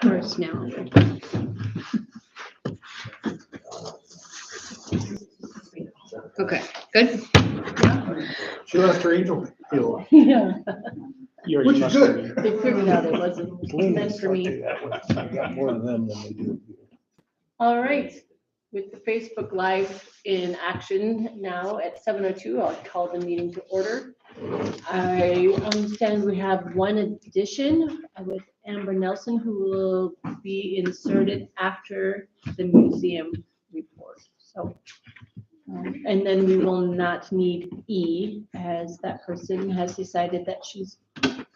personnel. Okay, good. She lost her angel peel. Yeah, Which is good. they figured out it wasn't meant for me. I got more of them than they do. All right, with the Facebook Live in action now at 7:02, I'll call the meeting to order. I understand we have one addition with Amber Nelson, who will be inserted after the museum report. So, and then we will not need E, as that person has decided that she's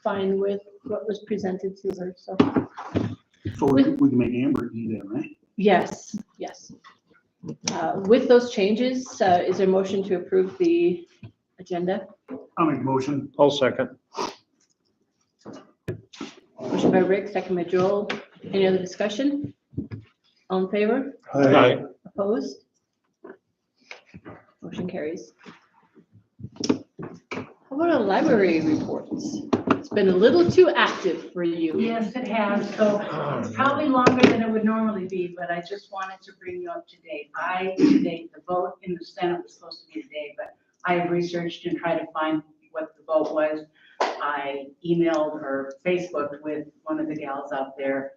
fine with what was presented to her, so. So we can make Amber do that, right? Yes, yes. With those changes, is there a motion to approve the agenda? I'll make a motion. I'll second. Motion by Rick, second by Joel. Any other discussion? All in favor? Aye. Opposed? Motion carries. How about our library reports? It's been a little too active for you. Yes, it has, so it's probably longer than it would normally be, but I just wanted to bring you up to date. The vote in the Senate was supposed to be today, but I have researched and tried to find what the vote was. I emailed or Facebooked with one of the gals out there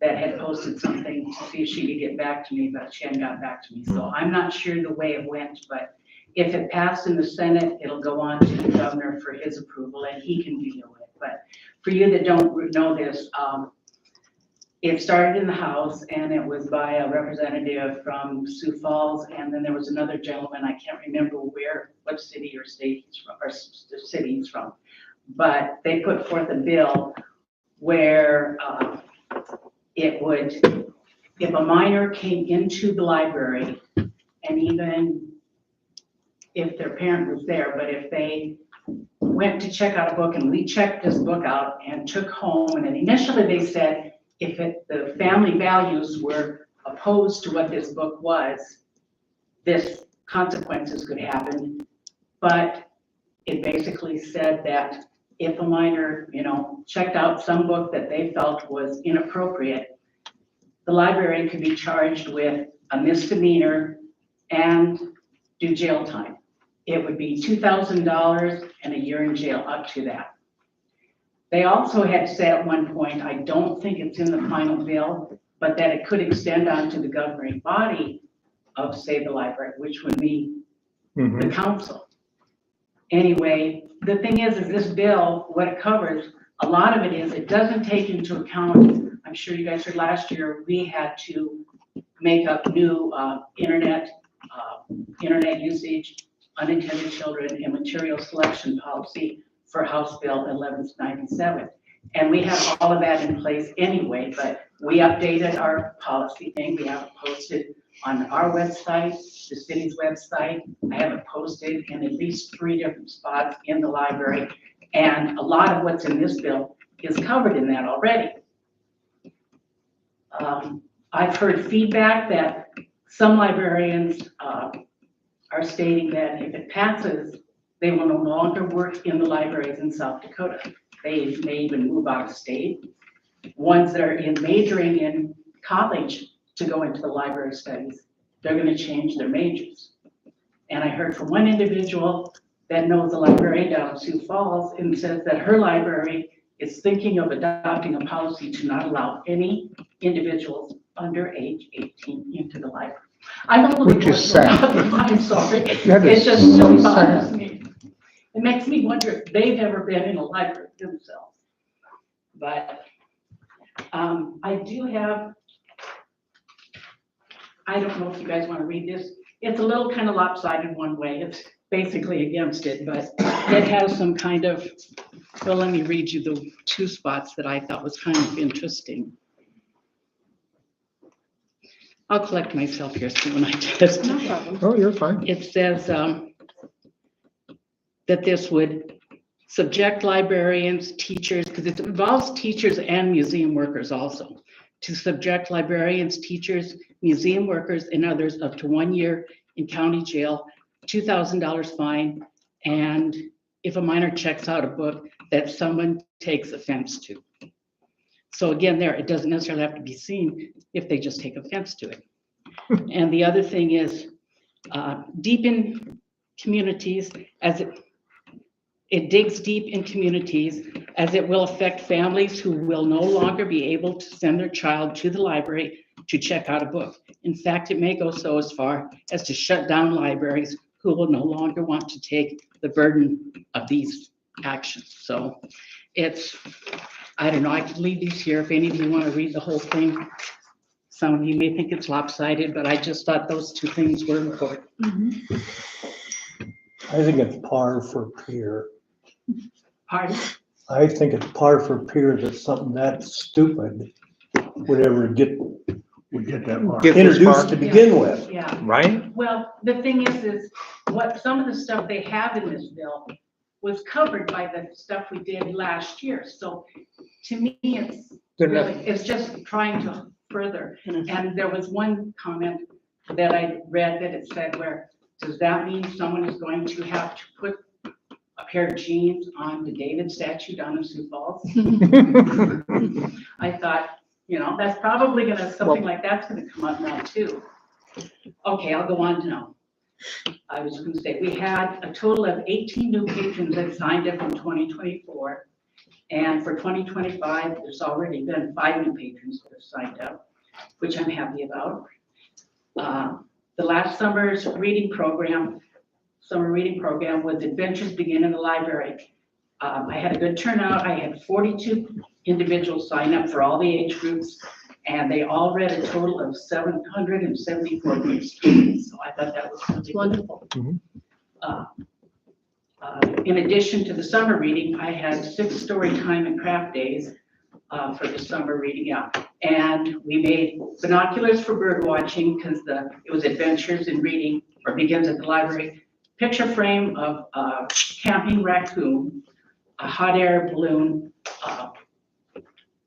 that had posted something to see if she could get back to me, but she hadn't got back to me. So I'm not sure the way it went, but if it passed in the Senate, it'll go on to the governor for his approval and he can veto it. But for you that don't know this, it started in the House and it was by a representative from Sioux Falls. And then there was another gentleman, I can't remember what city or state he's from, or the city he's from. But they put forth a bill where it would, if a minor came into the library, and even if their parent was there, but if they went to check out a book and we checked this book out and took home, and then initially they said if the family values were opposed to what this book was, this consequences could happen. But it basically said that if a minor, checked out some book that they felt was inappropriate, the librarian could be charged with a misdemeanor and do jail time. It would be $2,000 and a year in jail up to that. They also had said at one point, I don't think it's in the final bill, but that it could extend on to the governing body of, say, the library, which would be the council. Anyway, the thing is this bill, what it covers, a lot of it is, it doesn't take into account, I'm sure you guys heard last year, we had to make up new internet usage, unintended children, and material selection policy for House Bill 1197. And we have all of that in place anyway, but we updated our policy thing. We have it posted on our website, the city's website. I have it posted in at least 3 different spots in the library. And a lot of what's in this bill is covered in that already. I've heard feedback that some librarians are stating that if it passes, they will no longer work in the libraries in South Dakota. They may even move out of state. Ones that are majoring in college to go into the library studies, they're going to change their majors. And I heard from one individual that knows a librarian down in Sioux Falls and says that her library is thinking of adopting a policy to not allow any individuals under age 18 into the library. I don't believe Which is sad. I'm sorry. That is It's just so so bothers sad. me. It makes me wonder if they've ever been in a library themselves. But I do have, I don't know if you guys want to read this. It's a little kind of lopsided one way. It's basically against it, but it has some kind of, well, let me read you the 2 spots that I thought was kind of interesting. I'll collect myself here, Sue, when I just. No problem. Oh, you're fine. It says that this would subject librarians, teachers, because it involves teachers and museum workers also, to subject librarians, teachers, museum workers, and others up to 1 year in county jail, $2,000 fine, and if a minor checks out a book that someone takes offense to. So again, there, it doesn't necessarily have to be seen if they just take offense to it. And the other thing is, deep in communities, as it digs deep in communities, as it will affect families who will no longer be able to send their child to the library to check out a book. In fact, it may go so as far as to shut down libraries who will no longer want to take the burden of these actions. So it's, I don't know, I could leave these here if any of you want to read the whole thing. Some of you may think it's lopsided, but I just thought those two things were important. I think it's par for peer. Pardon? I think it's par for peer that something that stupid would ever get We get that far. Get this introduced far, to begin with. Yeah. right? Well, the thing is what some of the stuff they have in this bill was covered by the stuff we did last year. So to me, it's Good really, enough. it's just trying to further. And there was one comment that I read that it said where, does that mean someone is going to have to put a pair of jeans on the David statue down in Sioux Falls? I thought, you know, that's probably gonna, something like that's gonna come up now too. Okay, I'll go on now. I was gonna say, we had a total of 18 new patrons that signed up in 2024. And for 2025, there's already been 5 new patrons that have signed up, which I'm happy about. The last summer's reading program, summer reading program was Adventures Begin in the Library. I had a good turnout. I had 42 individuals sign up for all the age groups, and they all read a total of 774 pages. So I thought that was really Wonderful. in addition to the summer reading, I had 6 story time and craft days for the summer reading, yeah. And we made binoculars for bird watching because it was Adventures in Reading, or Begins at the Library. Picture frame of a camping raccoon, a hot air balloon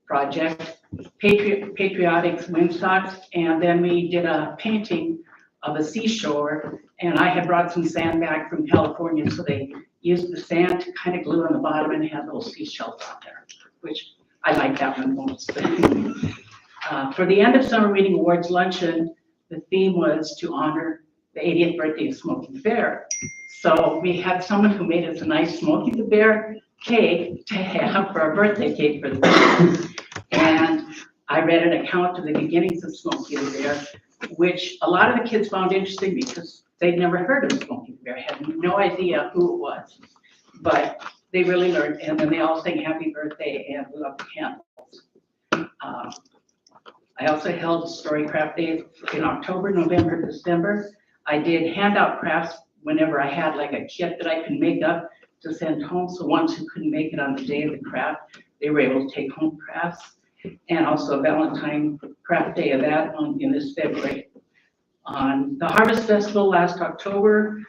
project, patriotic windsocks, and then we did a painting of a seashore, and I had brought some sand back from California, so they used the sand to kind of glue on the bottom and had little seashells on there, which I like that one most. For the end of Summer Reading Awards luncheon, the theme was to honor the 80th birthday of Smokey the Bear. So we had someone who made us a nice Smokey the Bear cake to have for our birthday cake for the bear. And I read an account of the beginnings of Smokey the Bear, which a lot of the kids found interesting because they'd never heard of Smokey the Bear, had no idea who it was. But they really learned, and then they all sang happy birthday and blew up the candles. I also held story craft days in October, November, December. I did handout crafts whenever I had like a kit that I could make up to send home. So ones who couldn't make it on the day of the craft, they were able to take home crafts. And also a Valentine craft day of that in this February. On the Harvest Festival last October,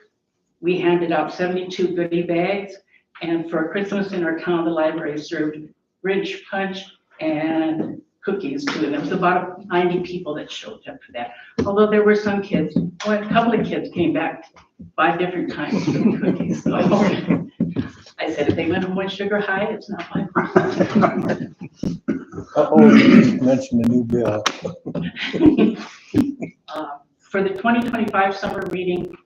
we handed out 72 goodie bags. And for Christmas in our town, the library served Grinch punch and cookies too. And there was about 90 people that showed up for that. Although there were some kids, well, a couple of kids came back 5 different times for the cookies. So I said, if they went on one sugar high, it's not my problem. You mentioned a new bill. For the 2025 summer reading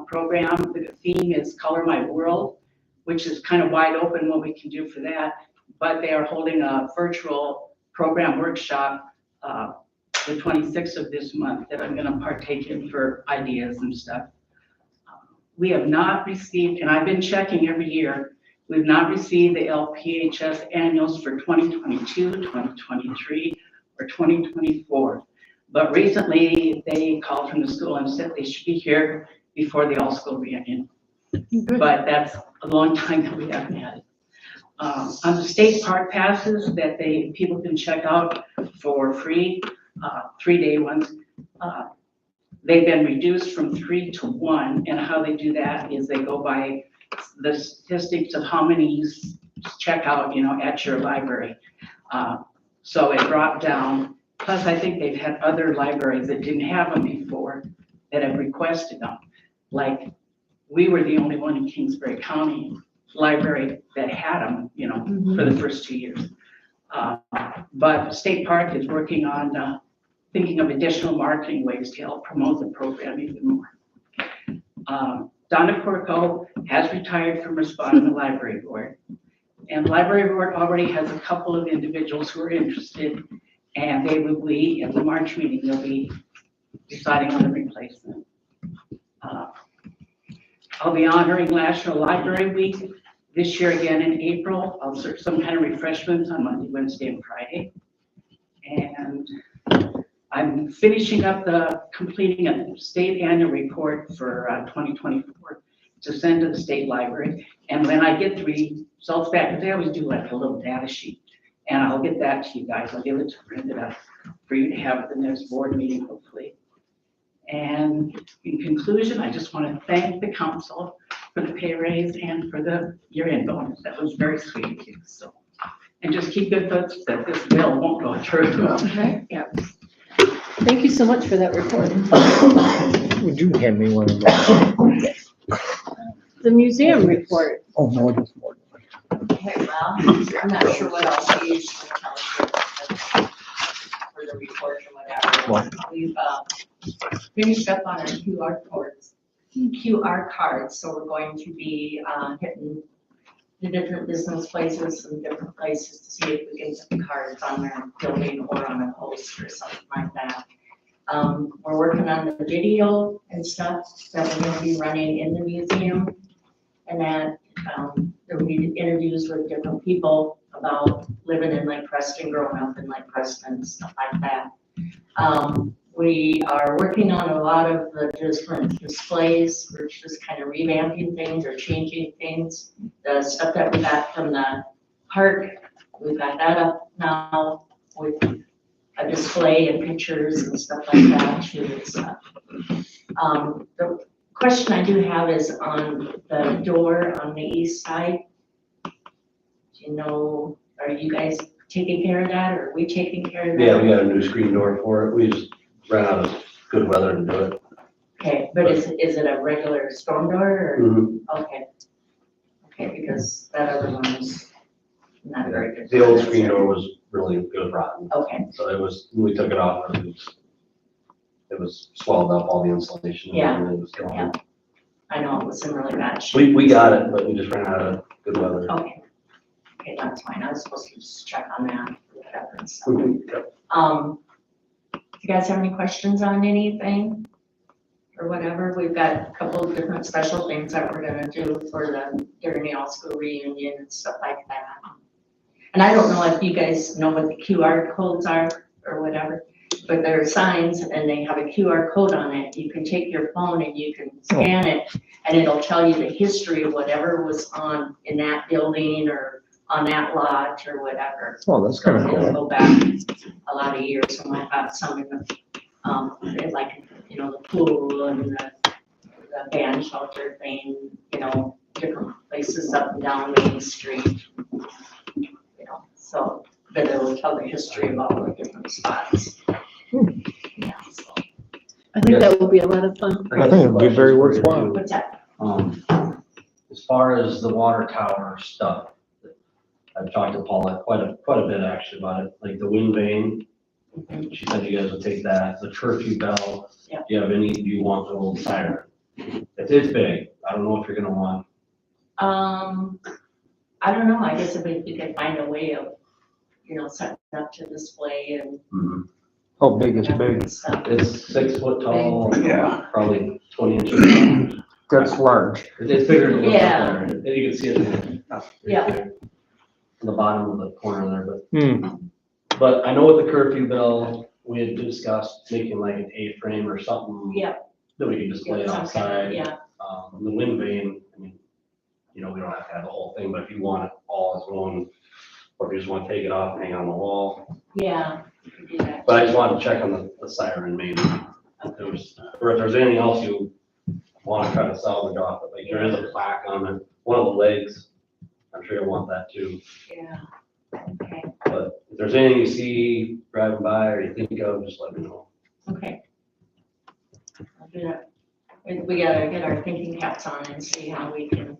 program, the theme is Color My World, which is kind of wide open what we can do for that. But they are holding a virtual program workshop the 26th of this month that I'm going to partake in for ideas and stuff. We have not received, and I've been checking every year, we've not received the LPHS annuals for 2022, 2023, or 2024. But recently they called from the school and said they should be here before the all-school reunion. But that's a long time that we haven't had it. On the state park passes that people can check out for free, 3-day ones, they've been reduced from 3 to 1. And how they do that is they go by the statistics of how many you check out, at your library. So it dropped down. Plus, I think they've had other libraries that didn't have them before that have requested them. Like, we were the only one in Kingsbury County library that had them, for the first 2 years. But State Park is working on thinking of additional marketing ways to help promote the program even more. Donna Corco has retired from responding to the library board. And the library board already has a couple of individuals who are interested, and they will be, at the March meeting, they'll be deciding on the replacement. I'll be honoring National Library Week this year again in April. I'll serve some kind of refreshments on Monday, Wednesday, and Friday. And I'm finishing up completing a state annual report for 2024 to send to the state library. And when I get the results back, because they always do like a little data sheet, and I'll get that to you guys. I'll give it to Brenda for you to have at the next board meeting, hopefully. And in conclusion, I just want to thank the council for the pay raise and for the year-end bonus. That was very sweet of you. So, and just keep good hopes that this bill won't go through. Okay, yeah. Thank you so much for that report. Would you hand me one of those? The museum report. Oh, no, just more. Okay, well, I'm not sure what else she usually tells you for the report or whatever. What? We've finished up on our QR cards, so we're going to be hitting the different business places and different places to see if we can put the cards on their building or on a post or something like that. We're working on the video and stuff that we're gonna be running in the museum. And that there'll be interviews with different people about living in Lake Preston, growing up in Lake Preston, and stuff like that. We are working on a lot of the different displays. We're just kind of revamping things or changing things. The stuff that we got from the park, we've got that up now with a display and pictures and stuff like that too. The question I do have is on the door on the east side. Do you know, are you guys taking care of that, or are we taking care of that? Yeah, we got a new screen door for it. We just ran out of good weather to do it. Okay, but is it a regular storm door, or? Okay. Okay, because that other one is not very good. The old screen door was really, it was rotten. Okay, So it was, when we took it off, it was swelled up, all the insulation. Yeah. And it was gone. Yeah. I know it was in really bad shape. We got it, but we just ran out of good weather. Okay. Okay, that's fine. I was supposed to just check on that, whatever and stuff. Mhm. You guys have any questions on anything or whatever? We've got a couple of different special things that we're gonna do for the during the all school reunion and stuff like that. And I don't know if you guys know what the QR codes are or whatever, but there are signs and they have a QR code on it. You can take your phone and you can scan it and it'll tell you the history of whatever was on in that building or on that lot or whatever. Oh, that's kind of It'll cool. go back a lot of years, and I've got some in the, like, you know, the pool and the band shelter thing, you know, different places up and down Main Street. You know, so, but it'll tell the history of all the different spots. Yeah, so, I think that will be a lot of fun. I think it'd be very worthwhile. what's that? As far as the water tower stuff, I've talked to Paula quite a bit actually about it, like the wind vane. She said you guys would take that, the curfew bell. Yeah. Do you want the old siren? It's big. I don't know if you're gonna want. I don't know, I guess if we could find a way of, you know, setting up to display and. How big is big? and stuff. It's 6 foot tall. Yeah. Probably 20 inches long. That's large. It's bigger than what's Yeah. up there. And you can see it. Yeah. On the bottom of the corner there, Hmm. but I know with the curfew bell, we had discussed making like an A-frame or something. Yeah. That we can display Yeah, outside. Yeah, The wind vane, I mean, you know, we don't have to have the whole thing, but if you want it all as one, or if you just want to take it off and hang on the wall. yeah, you could do that. But I just wanted to check on the siren maybe. If there was, or if there's anything else you want to try to salvage off, but like there is a plaque on it, one of the legs. I'm sure you'll want that too. Yeah, okay, But if there's anything you see driving by or you think of, just let me know. okay. I'll do that. We gotta get our thinking caps on and see how we can,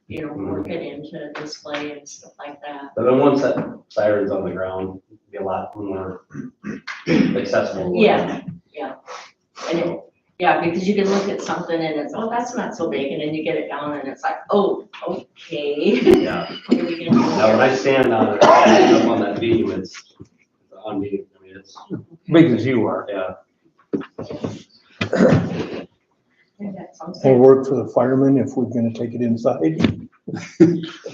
you know, work it into display and stuff like that. But then once that siren's on the ground, it'd be a lot more accessible. Yeah, yeah. And it, yeah, because you can look at something and it's, oh, that's not so big, and then you get it down and it's like, oh, okay. Yeah. What are we gonna do Now, when here? I stand on it, up on that beam, it's on me, I mean, it's, Big as you are. yeah. Yeah, that's what I'm Will saying. work for the firemen if we're gonna take it inside.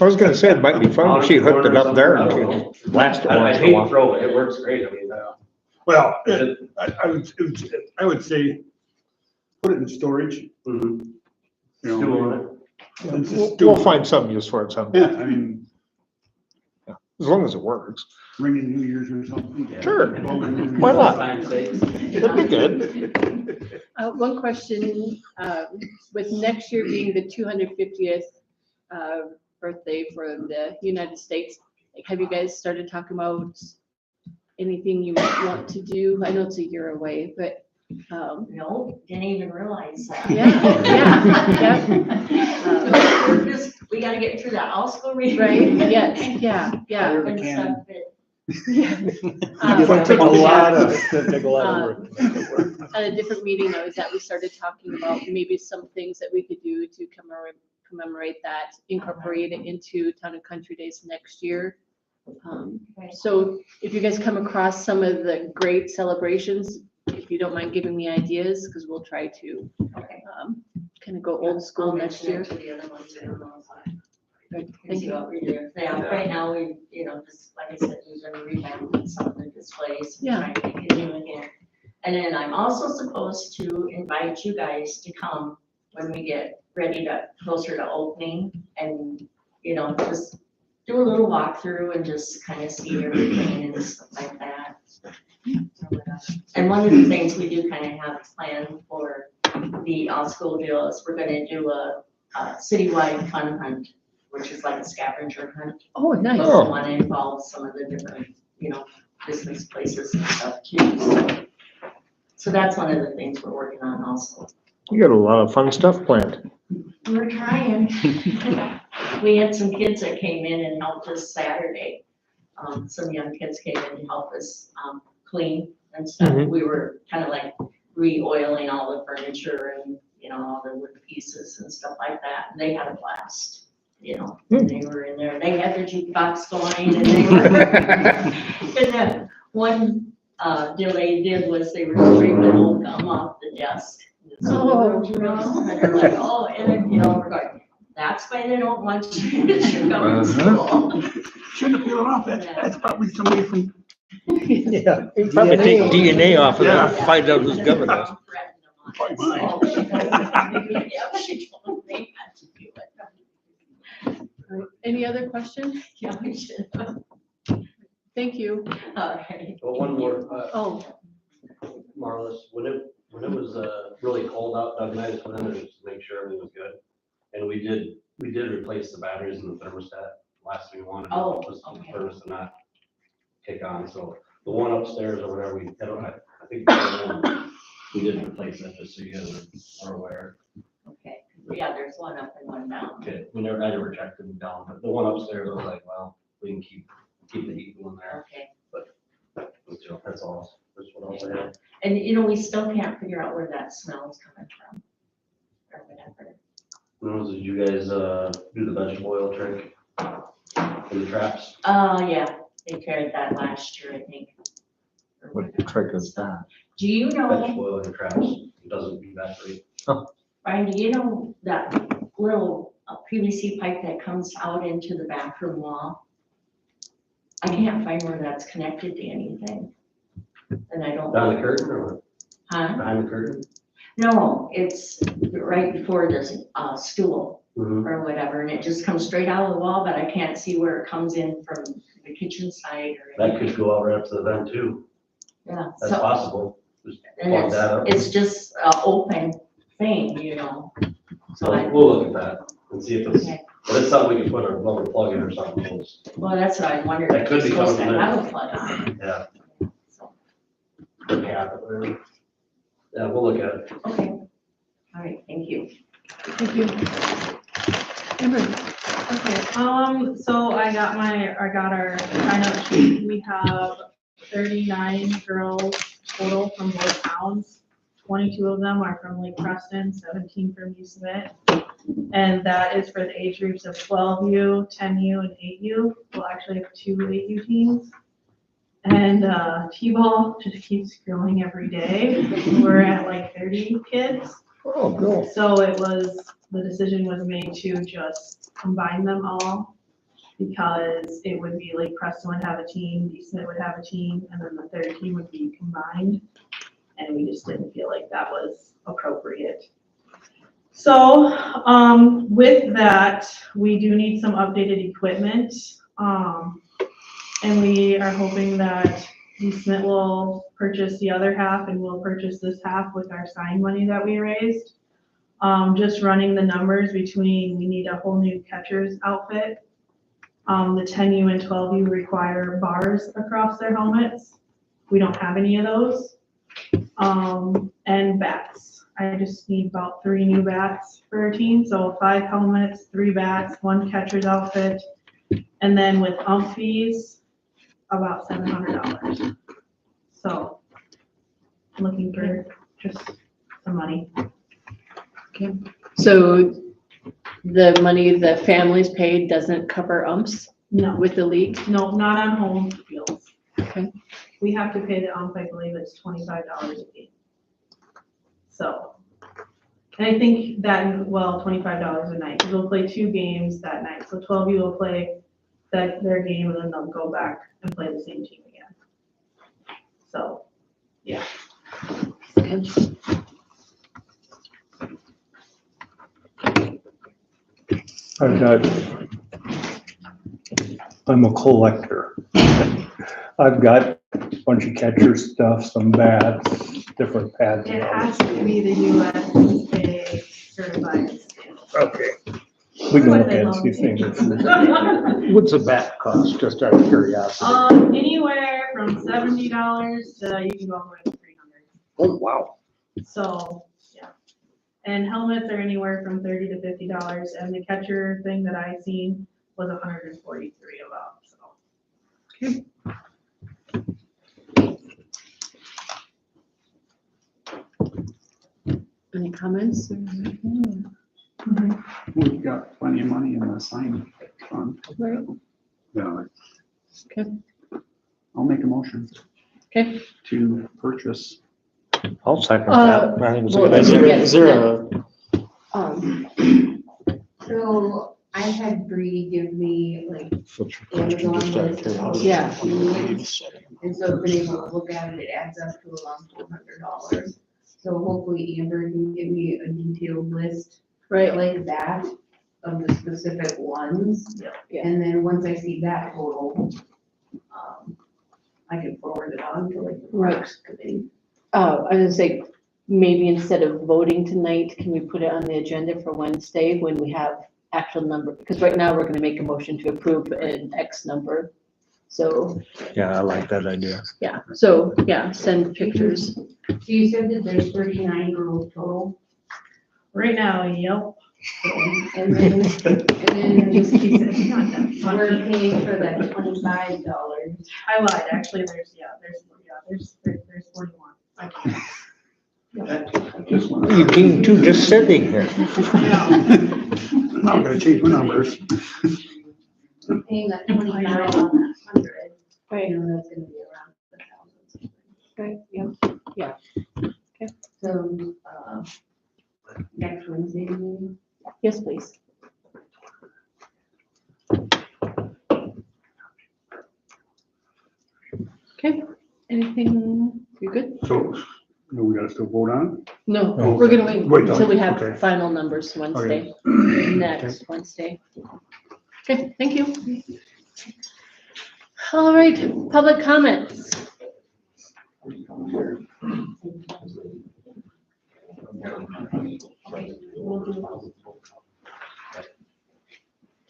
I was gonna say, it might be fun if she hooked it up there and she blasted I once in hate a to while. throw it, it works great, I mean, Well, it- I would say, put it in storage, mhm. you know. Stew on it. It's just We'll stew. find some use for it someday, Yeah, I mean, as long as it works. ringing New Year's or something. Sure. Why Why not? Time's sakes. That'd be good. One question, with next year being the 250th birthday for the United States, like, have you guys started talking about anything you might want to do? I know it's a year away, but, No, didn't even realize that. Yeah. We're just, we gotta get through that all school reading. right, yes, yeah, yeah. And stuff that- It's gonna take a lot of, it's gonna take a lot of work. At a different meeting I was at, we started talking about maybe some things that we could do to commemorate that, incorporate it into Town and Country Days next year. So if you guys come across some of the great celebrations, if you don't mind giving me ideas, because we'll try to Okay. kind of go old school I'll next mention year. it to the other ones, I don't know, so I Good, can thank see you. what we do. Yeah, right now, we, just, like I said, we're gonna revamp some of the displays. and Yeah. try to make it new again. And then I'm also supposed to invite you guys to come when we get ready to, closer to opening, and, just do a little walkthrough and just kind of see everything and stuff like that. And one of the things we do kind of have planned for the all-school deal is we're gonna do a citywide fun hunt, which is like a scavenger hunt. Oh, nice. So we want to involve some of the different, business places and stuff too. So that's one of the things we're working on also. You got a lot of fun stuff planned. We're trying. We had some kids that came in and helped us Saturday. Some young kids came in and helped us, clean and stuff. Mhm. We were kind of like re-oiling all the furniture and, all the wood pieces and stuff like that. And they had a blast, They were in there, they had their jukebox going and they were. And then one, deal they did was they were scraping old gum off the desk. Oh, And they're like, oh, and then, we're going, that's why they don't want you to come to school. Shouldn't have peeled off, that's probably somebody from, Yeah. Probably take DNA off of Yeah. that, find out who's governor. Threatened them on it, so she told me not to do it. Any other questions? Yeah, we should. Thank you. Okay. Well, one more, Oh, Marlis, when it was, really cold out, Doug and I just went in there just to make sure everything was good. And we did replace the batteries in the thermostat. Last thing we wanted Oh, was the okay. furnace to not kick on, so the one upstairs or whatever, I think we did replace that, just so you guys are aware. Okay, yeah, there's one up and one down. Okay, I never checked them down, but the one upstairs, I was like, well, we can keep the heat going there, Okay, that's all, that's what else I had. and we still can't figure out where that smell is coming from. Or whatever. Did you guys, do the vegetable oil trick in the traps? Yeah, they carried that last year, I think. Or What whatever. trick is that? Do you know, Vegetable oil in the traps, it doesn't evaporate. Brian, do you know that little PVC pipe that comes out into the bathroom wall? I can't find where that's connected to anything. And I don't. Down the curtain or Huh? behind the curtain? No, it's right before this, stool Mm-hmm. or whatever, and it just comes straight out of the wall, but I can't see where it comes in from the kitchen side or That anything. could go out right up to the vent too, Yeah, that's so, possible. Just and plug that up. it's just an open thing, So I, We'll look at that and see if it's, okay. if it's something we can put a rubber plug in or something else. Well, that's what I wondered. That if could it's be supposed to coming in. have a plug on it. Yeah. So, Or cap it, whatever. Yeah, we'll look at it. okay. All right, thank you. thank you. Amber, Okay, so I got our sign-up sheet. We have 39 girls total from both towns. 22 of them are from Lake Preston, 17 from East Smith. And that is for the age groups of 12U, 10U, and 8U. We'll actually have 2 8U teams. And T-ball just keeps growing every day. We're at like 30 kids. Oh, cool. So the decision was made to just combine them all because it would be like Preston would have a team, East Smith would have a team, and then the third team would be combined. And we just didn't feel like that was appropriate. So with that, we do need some updated equipment. And we are hoping that East Smith will purchase the other half and we'll purchase this half with our sign money that we raised. Just running the numbers between, we need a whole new catcher's outfit. The 10U and 12U require bars across their helmets. We don't have any of those. And bats. I just need about 3 new bats for our team. So 5 helmets, 3 bats, 1 catcher's outfit. And then with fees, about $700. So I'm looking for just some money. Okay, so the money the families paid doesn't cover umps No, with the league? no, not on home fields. Okay. We have to pay the I believe it's $25 a game. So, and I think that, well, $25 a night, because we'll play 2 games that night. So 12U will play their game and then they'll go back and play the same team again. So, yeah. I'm a collector. I've got a bunch of catcher stuff, some bats, different pads. It has to be the USDA certified. Okay. We can look at and see things. What's a bat cost, just out of curiosity? Anywhere from $70 to you can go all the way to $300. Oh, wow. So, yeah. And helmets are anywhere from $30 to $50, and the catcher thing that I seen was $143 about, so. Any comments? We've got plenty of money in the sign fund. Right. Yeah. Okay. I'll make a motion Okay. to purchase. I'll second Uh, that. I think it's a well, good idea. yes, Is there a, So I had Bree give me like Amazon list. Yeah. And so I've been able to look at it, it adds up to around $400. So hopefully Amber can give me a detailed list Right, like that of the specific ones. Yeah. And then once I see that total, I can forward it on to like the Right. Parks Committee. I was gonna say, maybe instead of voting tonight, can we put it on the agenda for Wednesday when we have actual number? Because right now, we're gonna make a motion to approve an X number. So, yeah, I like that idea. yeah, so, yeah, send pictures. So you said that there's 39 girls total? Right now, yep. And then Just keep it on that we're funny. paying for that $25. I lied, actually, there's 41. Okay. This one. You being too just sitting here. I'm not gonna change my numbers. We're paying that 25 on that 100. Right, You know, that's gonna be around 1,000. right, yeah. So, next Wednesday, maybe? Yes, please. Okay, anything, you good? So, do we gotta still vote on it? No, No. we're gonna wait Wait, until we have okay. final numbers Wednesday, next Wednesday. Okay, thank you. All right, public comments.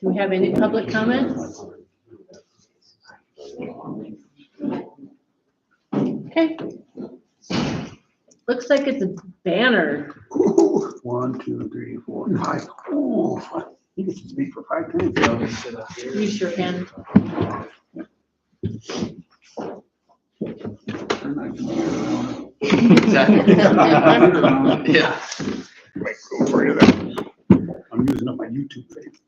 Do we have any public comments? Okay. Looks like it's a banner. 1, 2, 3, 4, 5. Ooh, You can speak for 5 minutes. You sure can. Turn that computer around. Yeah. Make room for you there. I'm using up my YouTube page.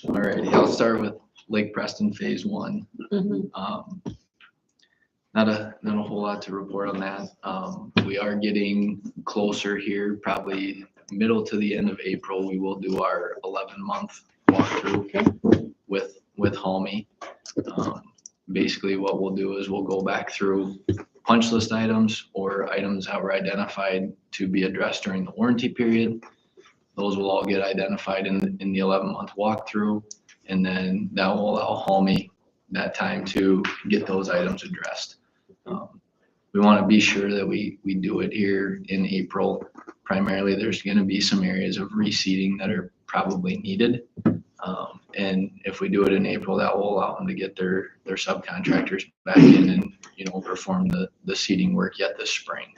Alrighty, I'll start with Lake Preston Phase 1. Mhm. Not a whole lot to report on that. We are getting closer here, probably middle to the end of April. We will do our 11-month walkthrough with Halmy. Basically what we'll do is we'll go back through punch list items or items that were identified to be addressed during the warranty period. Those will all get identified in the 11-month walkthrough, and then that will allow Halmy that time to get those items addressed. We want to be sure that we do it here in April. Primarily, there's going to be some areas of reseeding that are probably needed. And if we do it in April, that will allow them to get their subcontractors back in and, perform the seeding work yet this spring.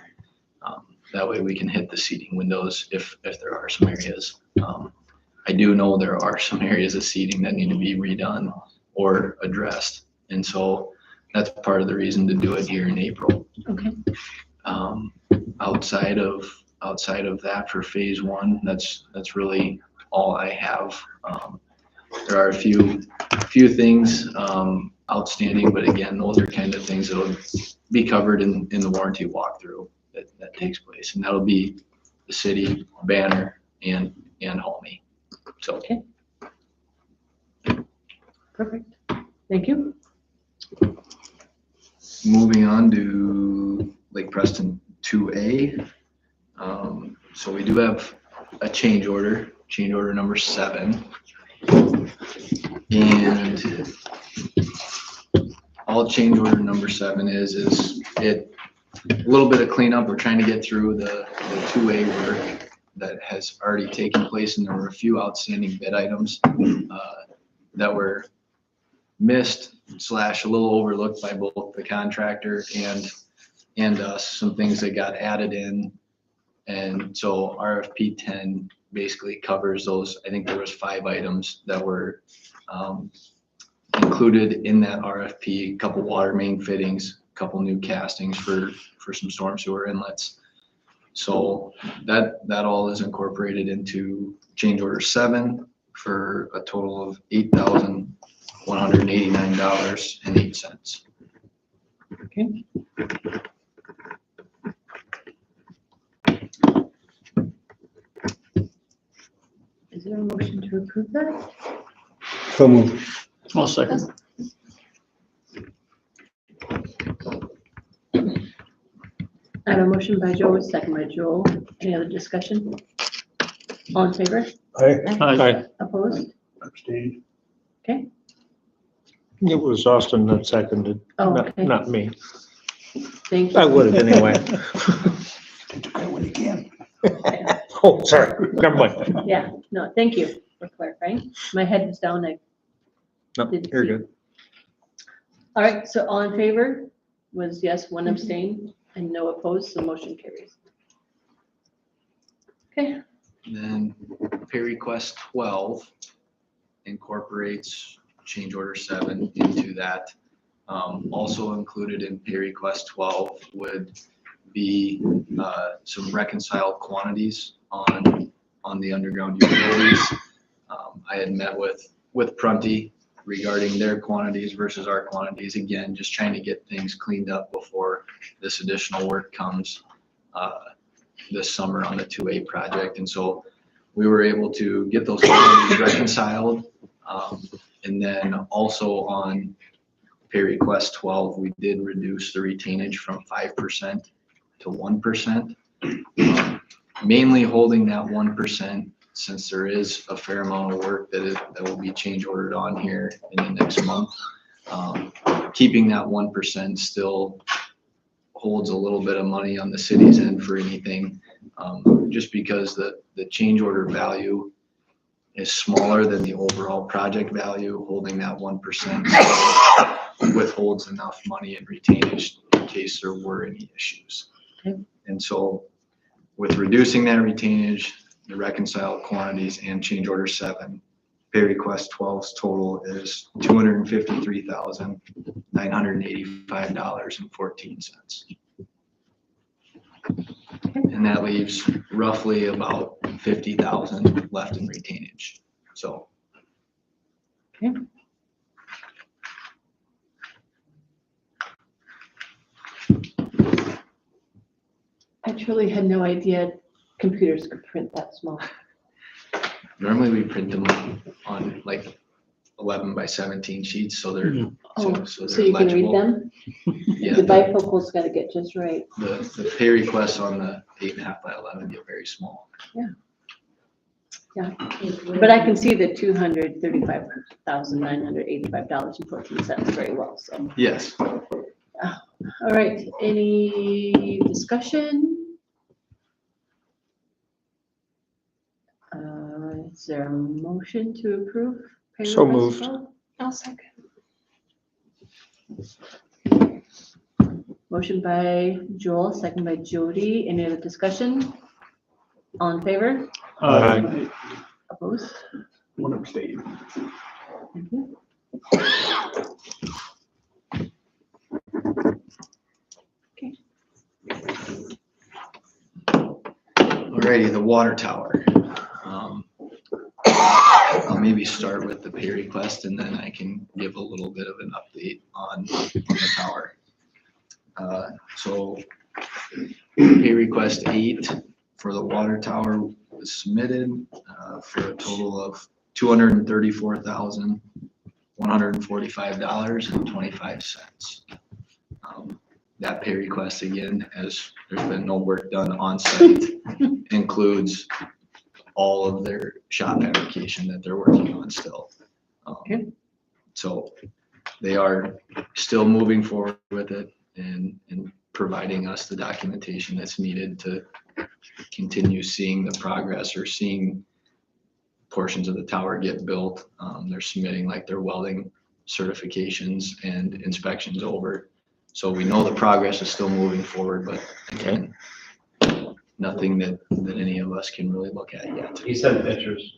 That way we can hit the seeding windows if there are some areas. I do know there are some areas of seeding that need to be redone or addressed. And so that's part of the reason to do it here in April. Okay. Outside of that for Phase 1, that's really all I have. There are a few things outstanding, but again, those are kind of things that'll be covered in the warranty walkthrough that takes place, and that'll be the city, Banner, and Halmy. So. Okay. Perfect. Thank you. Moving on to Lake Preston 2A. So we do have a change order number 7. And all change order number 7 is it a little bit of cleanup. We're trying to get through the 2A work that has already taken place, and there were a few outstanding bid items that were missed / a little overlooked by both the contractor and us, some things that got added in. And so RFP 10 basically covers those. I think there was 5 items that were included in that RFP, a couple water main fittings, a couple new castings for some storm sewer inlets. So that all is incorporated into change order 7 for a total of $8,189.08. Okay. Is there a motion to approve that? So moved. I'll second. I have a motion by Joe, a second by Joel. Any other discussion? All in favor? Aye. Opposed? Abstain. Okay. It was Austin that seconded, Oh, okay. not me. Thank I you. would have anyway. Take the credit when you can. Oh, sorry, never mind. Yeah, no, thank you for clarifying. My head was down. No, Didn't you're see. good. All right, so all in favor was yes, 1 abstain and no opposed, so motion carries. Okay, Then pay request 12 incorporates change order 7 into that. Also included in pay request 12 would be some reconciled quantities on the underground utilities. I had met with Prunty regarding their quantities versus our quantities. Again, just trying to get things cleaned up before this additional work comes this summer on the 2A project. And so we were able to get those quantities reconciled. And then also on pay request 12, we did reduce the retainage from 5% to 1%. Mainly holding that 1% since there is a fair amount of work that will be change ordered on here in the next month. Keeping that 1% still holds a little bit of money on the city's end for anything, just because the change order value is smaller than the overall project value. Holding that 1% withholds enough money in retainage in case there were any issues. Okay. And so with reducing that retainage, the reconciled quantities and change order 7. Pay request 12's total is $253,985.14. And that leaves roughly about 50,000 left in retainage, so. I truly had no idea computers could print that small. Normally we print them on like 11 by 17 sheets, so they're, Oh, so so they're you can read legible. them? Yeah, The bifocal's gotta get just right. the pay requests on the 8.5 by 11 get very small. But I can see the $235,985.14 very well, so. Yes. All right, any discussion? Is there a motion to approve? pay So request moved. 12? I'll second. Motion by Joel, second by Jody. Any other discussion? All in favor? Aye. Opposed? One abstain. Thank you. Alrighty, the water tower. I'll maybe start with the pay request and then I can give a little bit of an update on the tower. So pay request 8 for the water tower was submitted for a total of $234,145.25. That pay request, again, as there's been no work done on site, includes all of their shop application that they're working on still. Okay. So they are still moving forward with it and providing us the documentation that's needed to continue seeing the progress or seeing portions of the tower get built. They're submitting like their welding certifications and inspections over. So we know the progress is still moving forward, but again, nothing that any of us can really look at yet. He sent pictures.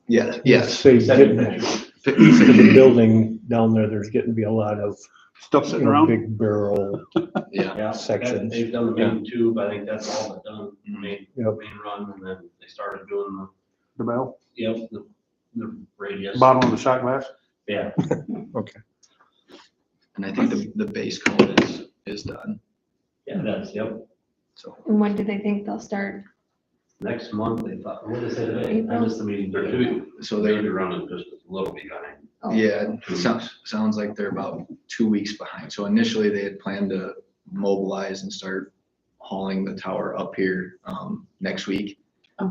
Yes, yes. Say, Send getting pictures. to the building down there, there's getting to be a lot of, Stuff you sitting know, around. big barrel. Yeah, Yeah, Sections. they've done the main tube, I think that's all but done, main Yep. run, and then they started doing The bell, the radius. bottom of the shot glass. Yeah, and I think the base coat is done, yeah, that's, yep. so. And when do they think they'll start? Next month, they thought, what did they say today? I April? missed the meeting. So they, running just a little behind. Oh. yeah, it sounds like they're about 2 weeks behind. So initially they had planned to mobilize and start hauling the tower up here next week.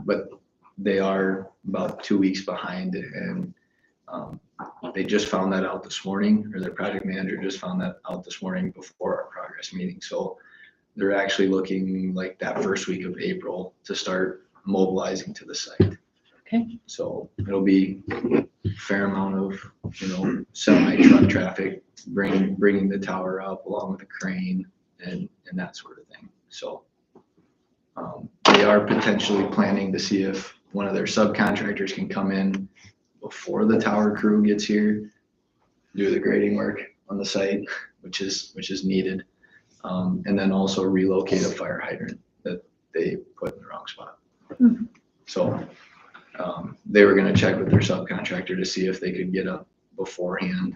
But they are about 2 weeks behind and they just found that out this morning, or their project manager just found that out this morning before our progress meeting. So they're actually looking like that first week of April to start mobilizing to the site. Okay. So it'll be a fair amount of, semi-truck traffic, bringing the tower up along with a crane and that sort of thing. So they are potentially planning to see if one of their subcontractors can come in before the tower crew gets here, do the grading work on the site, which is needed. And then also relocate a fire hydrant that they put in the wrong spot. So they were gonna check with their subcontractor to see if they could get up beforehand.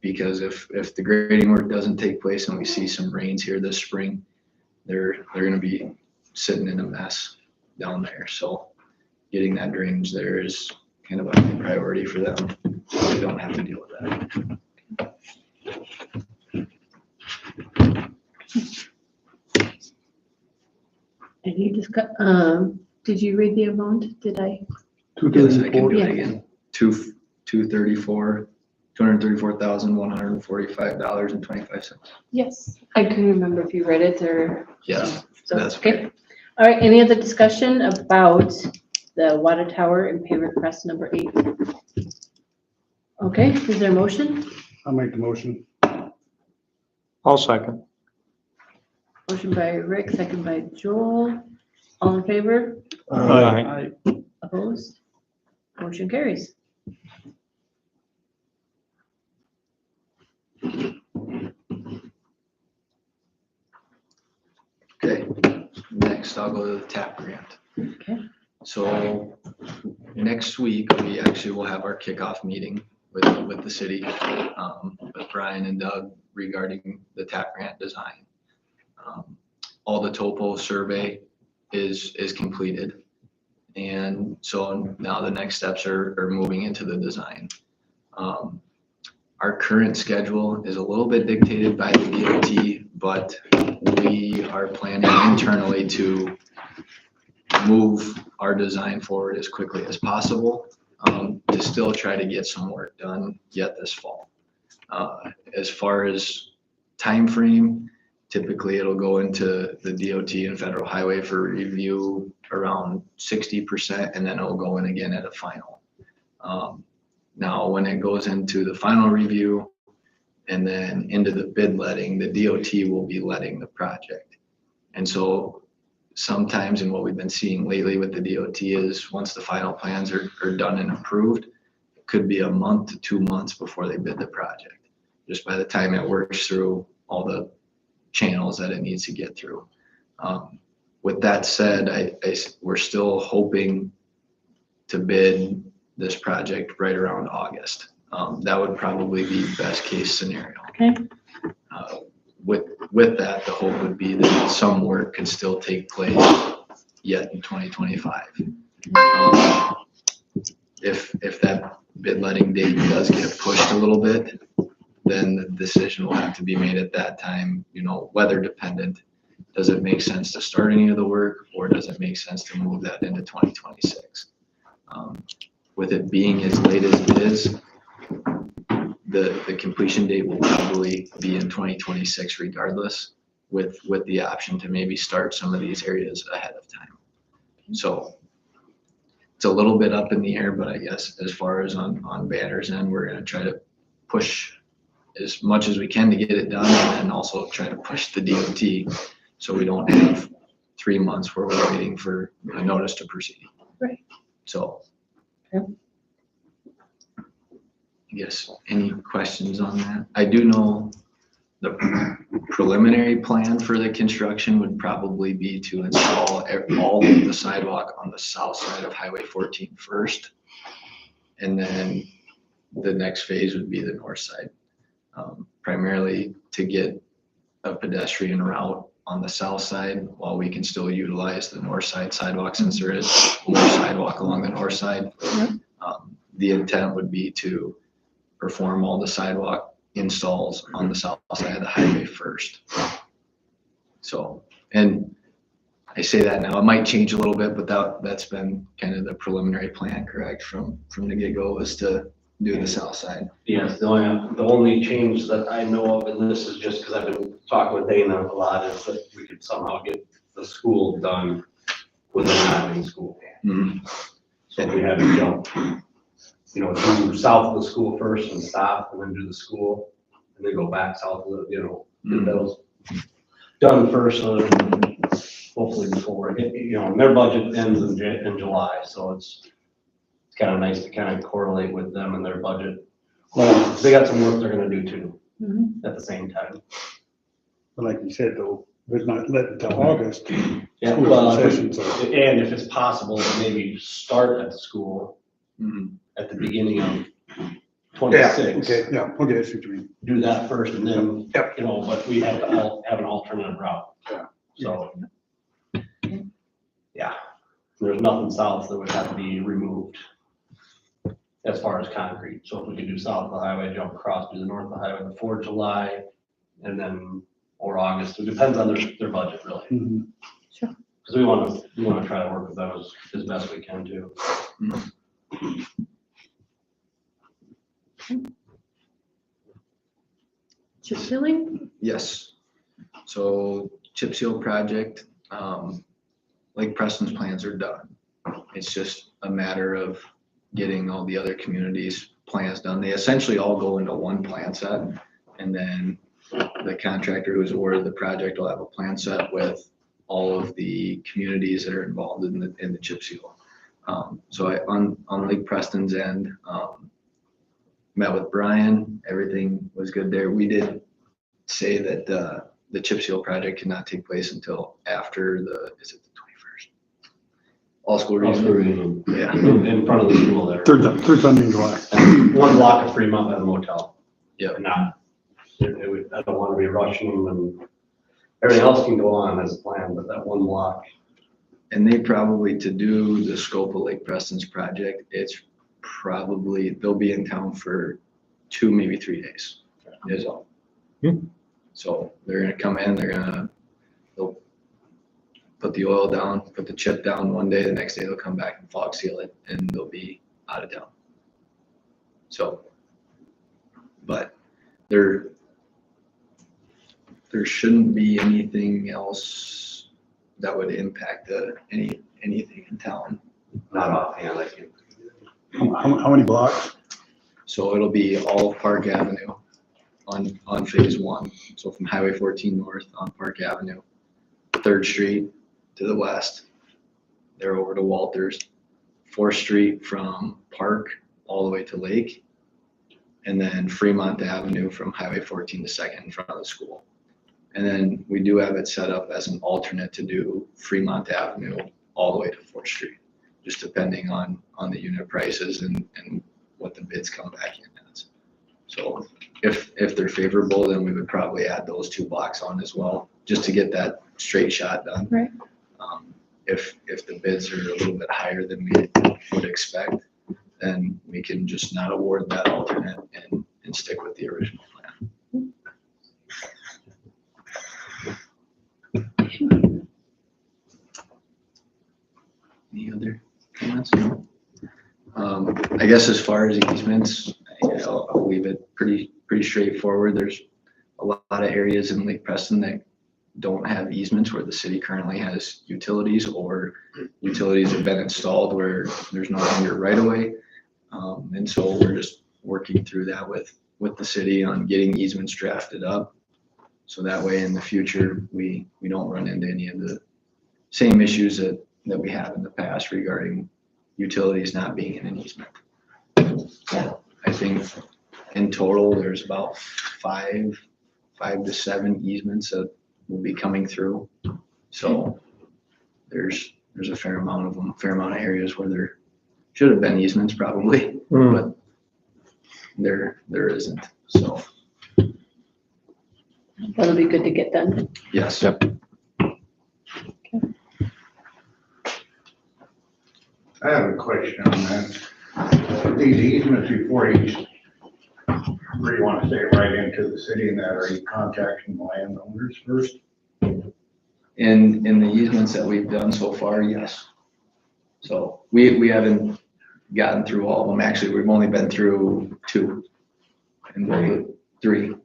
Because if the grading work doesn't take place and we see some rains here this spring, they're gonna be sitting in a mess down there. So getting that drainage there is kind of a priority for them. So they don't have to deal with that. Any did you read the amount? Did I? Yes, I can do Yeah. it again. $234,145.25. Yes. I couldn't remember if you read it or. Yes, So, that's okay. All right, any other discussion about the water tower and pay request number 8? Okay, is there a motion? I'll make the motion. I'll second. Motion by Rick, second by Joel. All in favor? Aye. Opposed? Motion carries. Okay, next I'll go to the TAP grant. Okay. So next week, we actually will have our kickoff meeting with the city, with Brian and Doug regarding the TAP grant design. All the topo survey is completed. And so now the next steps are moving into the design. Our current schedule is a little bit dictated by the DOT, but we are planning internally to move our design forward as quickly as possible, to still try to get some work done yet this fall. As far as time frame, typically it'll go into the DOT and Federal Highway for review around 60%, and then it'll go in again at a final. Now, when it goes into the final review and then into the bid letting, the DOT will be letting the project. And so sometimes, and what we've been seeing lately with the DOT is once the final plans are done and approved, it could be a month to 2 months before they bid the project, just by the time it works through all the channels that it needs to get through. With that said, we're still hoping to bid this project right around August. That would probably be best case scenario. Okay. With that, the hope would be that some work could still take place yet in 2025. If that bid letting date does get pushed a little bit, then the decision will have to be made at that time, weather dependent. Does it make sense to start any of the work, or does it make sense to move that into 2026? With it being as late as it is, the completion date will probably be in 2026 regardless, with the option to maybe start some of these areas ahead of time. So it's a little bit up in the air, but I guess as far as on Banner's end, we're gonna try to push as much as we can to get it done, and also try to push the DOT so we don't have 3 months where we're waiting for a notice to proceed. Right. So. Okay. I guess, any questions on that? I do know the preliminary plan for the construction would probably be to install all of the sidewalk on the south side of Highway 14 first. And then the next phase would be the north side, primarily to get a pedestrian route on the south side while we can still utilize the north side sidewalk, since there is more sidewalk along the north side. The intent would be to perform all the sidewalk installs on the south side of the highway first. So, and I say that now, it might change a little bit, but that's been kind of the preliminary plan, correct, from the get-go, is to do the south side. Yes, the only change that I know of, and this is just because I've been talking with Dana a lot, is that we could somehow get the school done within having school. Mm-hmm. So we had to jump, do south of the school first and stop, and then do the school, and then go back south of the, get those done first, so that hopefully before, their budget ends in July, so it's kind of nice to kind of correlate with them and their budget. Well, they got some work they're gonna do too, at the same time. But like you said, though, we're not letting until August. Yeah, School well, sessions are- and if it's possible, to maybe start at the school Mm-hmm. at the beginning of Yeah, 26. okay, yeah, okay, that's what you mean. Do that first, and then, Yep. but we have to have an alternative route. Yeah. So, yeah, there's nothing south that would have to be removed as far as concrete. So if we could do south of the highway, jump across, do the north of the highway before July, and then, or August, it depends on their budget, really. Mhm. Sure. Because we want to try to work with them as best we can too. Chip sealing? Yes. So chip seal project, Lake Preston's plans are done. It's just a matter of getting all the other communities' plans done. They essentially all go into one plan set, and then the contractor who's awarded the project will have a plan set with all of the communities that are involved in the chip seal. So on Lake Preston's end, met with Brian, everything was good there. We did say that the chip seal project cannot take place until after is it the 21st? All school reunion? Yeah. In front of the school there. Third Sunday in July. One block of Fremont at a motel. Yep. I don't want to be rushing them, and everything else can go on as planned, but that one block. And they probably, to do the scope of Lake Preston's project, it's probably, they'll be in town for 2, maybe 3 days is all. So they're gonna come in, they'll put the oil down, put the chip down one day, the next day they'll come back and fog seal it, and they'll be out of town. So, but there shouldn't be anything else that would impact anything in town. Not offhand, I can. How many blocks? So it'll be all of Park Avenue on phase 1. So from Highway 14 north on Park Avenue, 3rd Street to the west, they're over to Walters, 4th Street from Park all the way to Lake, and then Fremont Avenue from Highway 14 to 2nd in front of the school. And then we do have it set up as an alternate to do Fremont Avenue all the way to 4th Street, just depending on the unit prices and what the bids come back in as. So if they're favorable, then we would probably add those 2 blocks on as well, just to get that straight shot done. Right. If the bids are a little bit higher than we would expect, then we can just not award that alternate and stick with the original plan. Any other comments? No. I guess as far as easements, I'll leave it pretty straightforward. There's a lot of areas in Lake Preston that don't have easements where the city currently has utilities, or utilities have been installed where there's no longer right of way. And so we're just working through that with the city on getting easements drafted up. So that way in the future, we don't run into any of the same issues that we have in the past regarding utilities not being in an easement. Yeah, I think in total, there's about 5 to 7 easements that will be coming through. So there's a fair amount of them, fair amount of areas where there should have been easements probably, but there isn't. So That'll be good to get done. yes. Yep. I have a question on that. These easements before you, where you want to say right into the city and that, are you contacting landowners first? In the easements that we've done so far, yes. So we haven't gotten through all of them. Actually, we've only been through 2 and 3.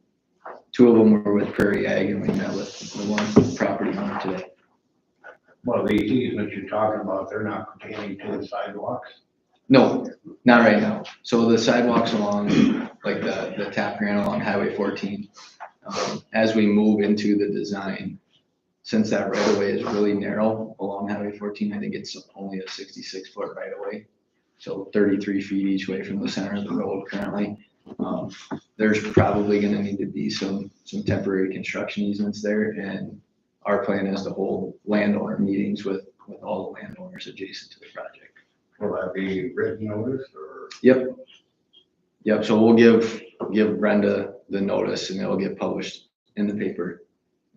2 of them were with Prairie Ag, and we met with the one property owner today. Well, these easements you're talking about, they're not pertaining to the sidewalks? No, not right now. So the sidewalks along, like the tap grant along Highway 14, as we move into the design, since that right of way is really narrow along Highway 14, I think it's only a 66-foot right of way. So 33 feet each way from the center of the road currently. There's probably gonna need to be some temporary construction easements there, and our plan is to hold landowner meetings with all the landowners adjacent to the project. Will that be written notice or? Yep, so we'll give Brenda the notice and it'll get published in the paper.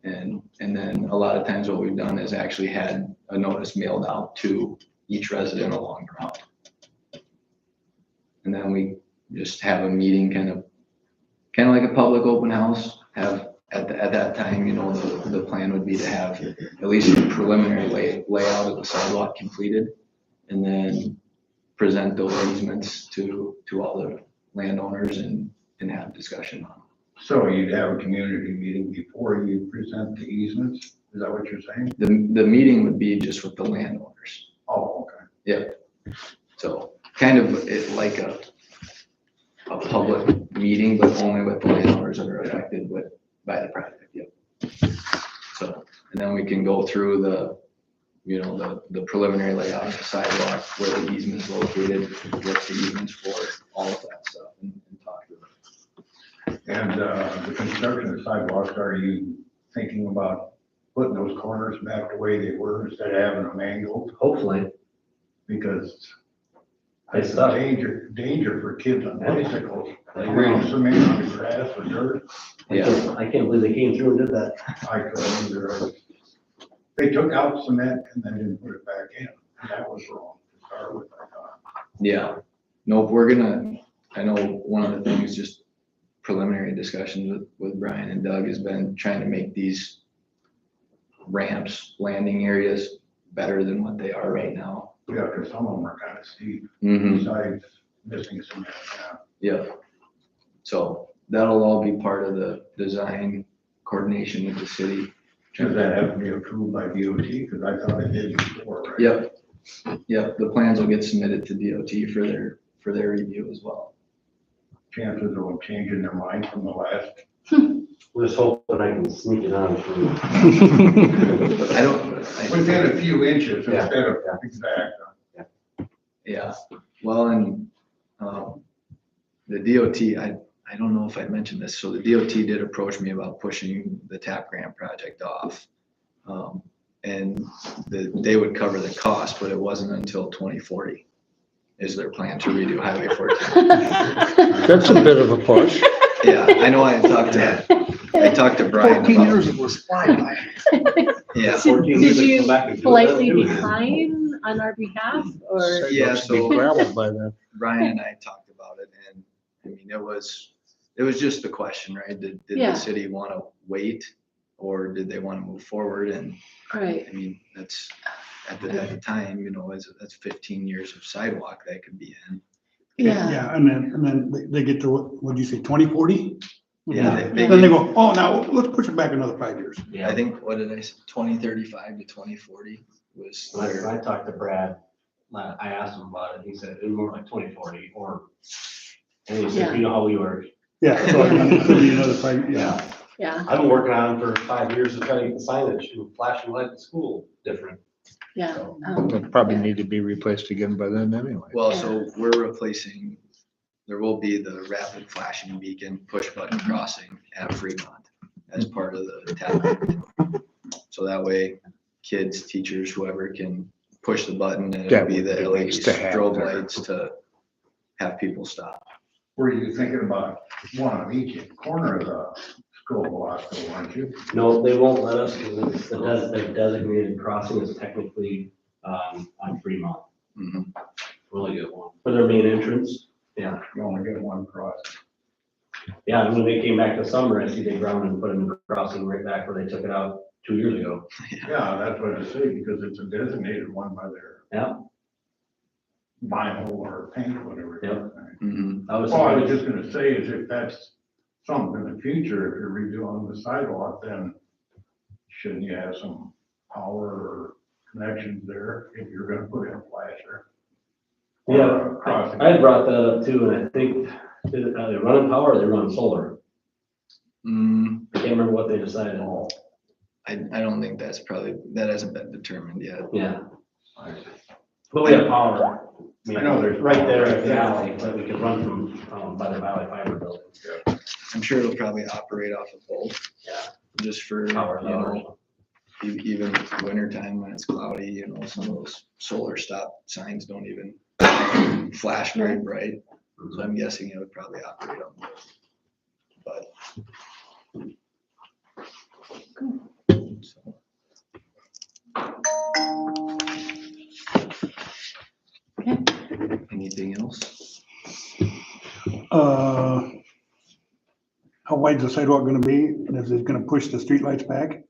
And then a lot of times what we've done is actually had a notice mailed out to each resident along the route. And then we just have a meeting, kind of like a public open house. Have at that time, the plan would be to have at least a preliminary layout of the sidewalk completed, and then present those easements to all the landowners and have discussion on them. So you'd have a community meeting before you present the easements? Is that what you're saying? The meeting would be just with the landowners. Oh, okay. Yep. So kind of like a public meeting, but only with the landowners that are affected by the project. Yep. So And then we can go through the, you know, the preliminary layout of the sidewalk, where the easement is located, what the easement's for, all of that stuff, and talk through it. And, the construction of sidewalks, are you thinking about putting those corners back the way they were instead of having them angled? Hopefully, Because it's it's a tough. danger for kids on bicycles. I They agree. ground cement on the grass or dirt. Yeah, I can't believe they came through and did that. I couldn't either. They took out cement and then didn't put it back in. And that was wrong to start with, I thought. yeah. Nope, I know one of the things, just preliminary discussions with Brian and Doug has been trying to make these ramps, landing areas better than what they are right now. Yeah, because some of them are kind of steep, Mm-hmm. besides missing cement, yeah. Yeah. So that'll all be part of the design coordination with the city. Does that have to be approved by DOT? Because I thought it did before, right? Yep. Yep, the plans will get submitted to DOT for their review as well. Chances of them changing their mind from the last. We're just hoping I can sneak it on through. I don't. Within a few inches Yeah. instead of exact. Yeah, well, and, the DOT, I don't know if I mentioned this, so the DOT did approach me about pushing the TAP grant project off. And they would cover the cost, but it wasn't until 2040 is their plan to redo Highway 14. That's a bit of a push. Yeah, I know I talked to Brian 14 about, years it was flying by. yeah. Did you politely decline on our behalf, or? Yeah, Sidewalks be so- gravel by then. Brian and I talked about it, and I mean, it was just the question, right? Did Yeah. the city want to wait, or did they want to move forward? And Right, I mean, that's, at the time, you know, that's 15 years of sidewalk that could be in. yeah, Yeah, and then they get to, what'd you say, 2040? Yeah, Then they go, oh, now let's push it back another 5 years. I think, what did I say, 2035 to 2040 was When their, I talked to Brad, I asked him about it, he said it was more like 2040 or, and he said, you know how we work. Yeah, so it could be another 5, yeah. yeah, I've been working on them for 5 years to try to get the signage and flashing light at school different. yeah. So, It'll probably need to be replaced again by then anyway. well, so we're replacing, there will be the rapid flashing beacon push button crossing at Fremont as part of the TAP. So that way, kids, teachers, whoever can push the button and it'll That be would the be LED nice to have strobe there. lights to have people stop. Were you thinking about one on each corner of the school block, though, weren't you? no, they won't let us, because it's the designated crossing is technically, on Fremont. Mhm. Really good one. For their main entrance, yeah. You only get one cross. Yeah, and when they came back this summer, I see they ground and put in the crossing right back where they took it out 2 years ago. Yeah, that's what I say, because it's a designated one by their Yeah, vinyl or paint, whatever. it is. Mhm. I was. Well, I was just gonna say is if that's something in the future, if you're redoing the sidewalk, then shouldn't you have some power or connections there if you're gonna put in a flasher? Or Yeah, a crossing. I had brought that up too, and I think, are they running power or they running solar? Mm, I can't remember what they decided. I don't think that hasn't been determined yet. Yeah, but we have power. I know there's right there power at the right alley that we could run from, by the Valley Fiber building. I'm sure it'll probably operate off of both. Yeah. Just for, you Power, know, even wintertime when it's cloudy, you know, some of those solar stop signs don't even flash very bright. So I'm guessing it would probably operate on both. But. So. Anything else? How wide's the sidewalk gonna be? And is it gonna push the streetlights back?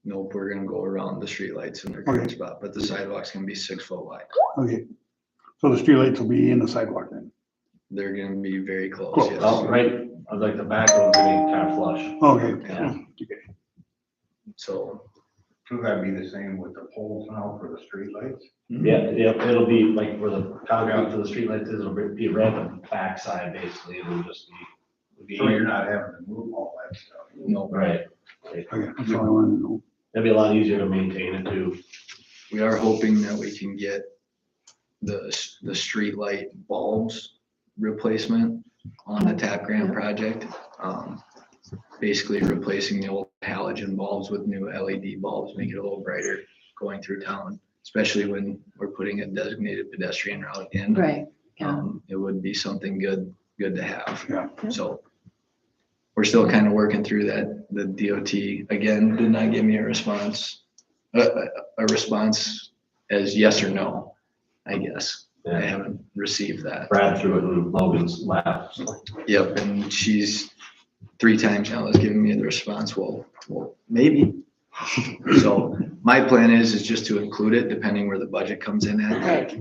Nope, we're gonna go around the streetlights in their current Okay. spot, but the sidewalk's gonna be 6 foot wide. Okay, so the streetlights will be in the sidewalk then? They're gonna be very close, Close. yes. Oh, right, I was like the back one's gonna be kind of flush. Okay. Yeah. Okay. So, So that'd be the same with the poles now for the streetlights? Yeah, it'll be like where the concrete for the streetlights is, it'll be a ramp backside basically, it'll just be. So you're not having to move all that stuff? no, Right. Okay, that's all I wanted to know. It'd be a lot easier to maintain it too. We are hoping that we can get the street light bulbs replacement on the TAP grant project. Basically replacing the old halogen bulbs with new LED bulbs, make it a little brighter going through town, especially when we're putting a designated pedestrian route in. Right, yeah. It would be something good to have. Yeah. So we're still kind of working through that. The DOT, again, did not give me a response as yes or no, I guess. I haven't received that. Brad threw it in Logan's lap. Yep, and she's 3 times now has given me the response, well, maybe. So my plan is just to include it depending where the budget comes in at. Right.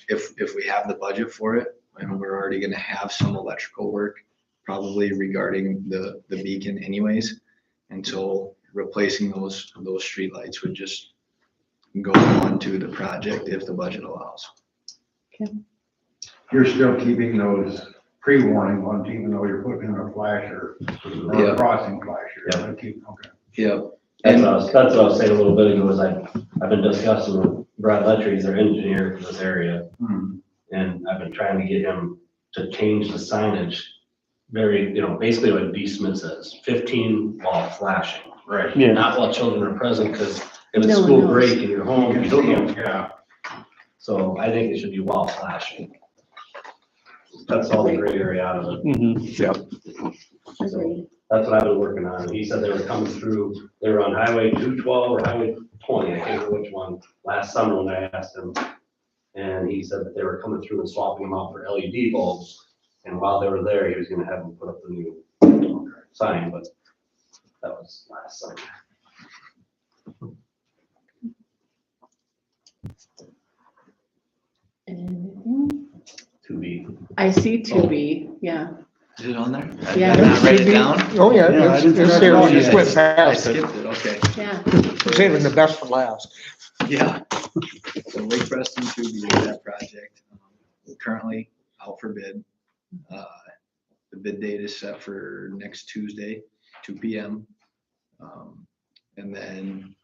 If we have the budget for it, and we're already gonna have some electrical work probably regarding the beacon anyways. And so replacing those streetlights would just go on to the project if the budget allows. You're still keeping those pre-warning ones, even though you're putting in a flasher or Yeah. a crossing flasher. Yeah. Okay. Yep. That's what I was saying a little bit ago, is I've been discussing with Brad Letcher, he's their engineer for this area. And I've been trying to get him to change the signage very, basically what D. Smith says, 15 while flashing. Right. Yeah. Not while children are present, because if it's No one school knows. break and you're home, you don't know. Yeah. So I think it should be while flashing. That's all the gray area out of it. Agreed. That's what I've been working on. He said they were coming through, they were on Highway 212 or Highway 20, I can't remember which one, last summer when I asked him. And he said that they were coming through and swapping them out for LED bulbs. And while they were there, he was gonna have them put up the new sign, but that was last summer. Anything? To be. I see 2B, yeah. Is it on there? Yeah. Did I not write it down? Oh, yeah, Yeah, I it's didn't it's think there, I we just went I past it. skipped it, okay. Yeah, Saving the best for last. Yeah. So Lake Preston 2B, that project, currently out for bid. The bid date is set for next Tuesday, 2 PM. And then,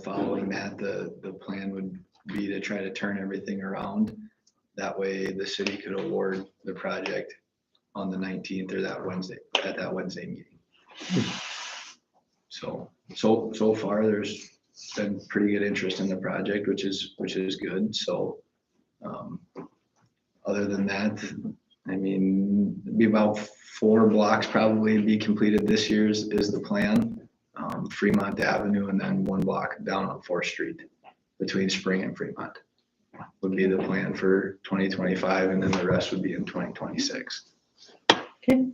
following that, the plan would be to try to turn everything around. That way the city could award the project on the 19th or at that Wednesday meeting. So far, there's been pretty good interest in the project, which is good. So, other than that, be about 4 blocks probably be completed this year is the plan. Fremont Avenue and then 1 block down on 4th Street between Spring and Fremont would be the plan for 2025, and then the rest would be in 2026. Okay.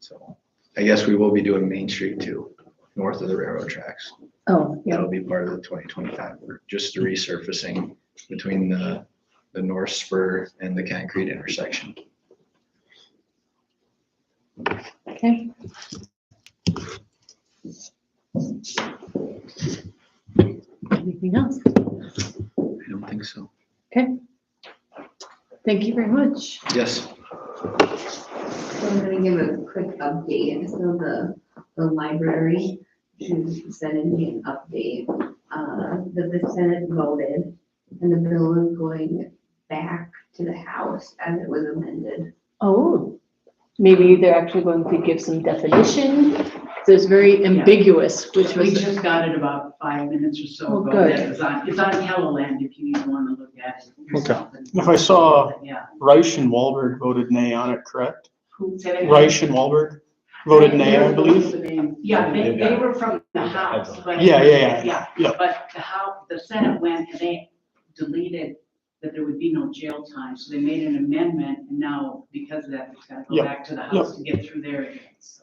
So I guess we will be doing Main Street too, north of the railroad tracks. oh, yeah, That'll be part of the 2025, work, just the resurfacing between the north spur and the concrete intersection. okay. Anything else? I don't think so. Okay. Thank you very much. Yes. So I'm gonna give a quick update. So the library should send me an update. The Senate voted and the bill is going back to the House as it was amended. Oh, maybe they're actually going to give some definition. So it's very ambiguous, which We was, just got it about 5 minutes or so Oh, ago. good. It's on HelloLand if you even want to look at it yourself. If I saw Yeah. Reich and Wahlberg voted nay on it, correct? Who said it? Reich and Wahlberg voted nay, I believe. Yeah, they were from the House, but. Yeah. Yeah, but the Senate went and they deleted that there would be no jail time, so they made an amendment, and now because of that, it's gotta go Yep, back to the House to get through there again, so.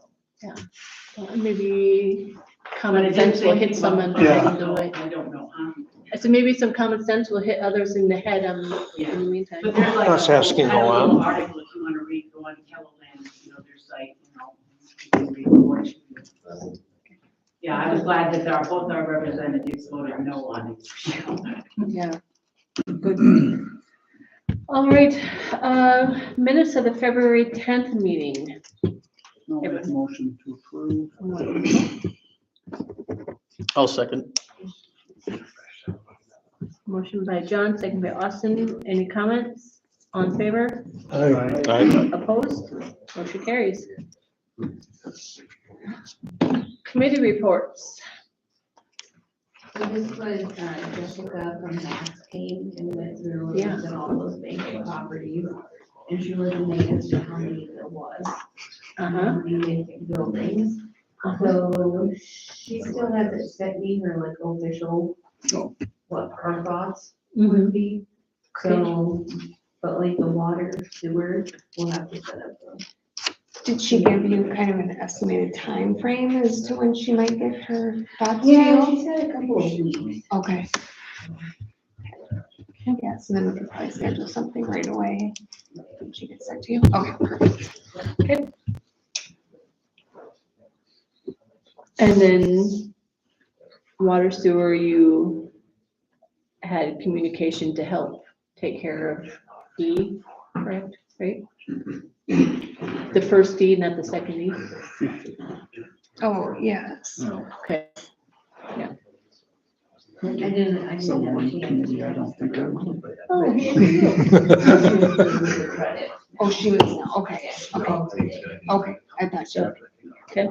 maybe common But it didn't sense say will hit anything someone about- Yeah. along the way. I don't know, huh? I said maybe some common sense will hit others in the head Yeah. in the meantime. But there's like a Us whole asking kind of around. little article, if you wanna read, go on HelloLand, their site, you can read more. Yeah, I was glad that both our representatives voted no on it. Yeah. Good. All right, minutes of the February 10th meeting. No, that motion to approve. I'll second. Motion by John, second by Austin. Any comments? All in favor? Aye. Opposed? Motion carries. Committee reports. So this was Jessica from Max came and went through and Yeah. looked at all those vacant properties. And she was amazed at how many there was. Uh-huh. The vacant buildings. So she still hasn't sent me her like official, what her thoughts would be. So, but like the water, sewer, we'll have to set up those. Did she give you kind of an estimated time frame as to when she might get her thoughts to Yeah, you? she said a couple of weeks. Okay. Yeah, so then we could probably schedule something right away when she gets that to you. Okay, perfect. And then water sewer, you had communication to help take care of E, correct, right? The first E, not the second E? Oh, yes. Okay. I didn't have a chance. I don't think I will. Oh, Credit. Oh, she was, okay, okay, okay, I thought she, okay.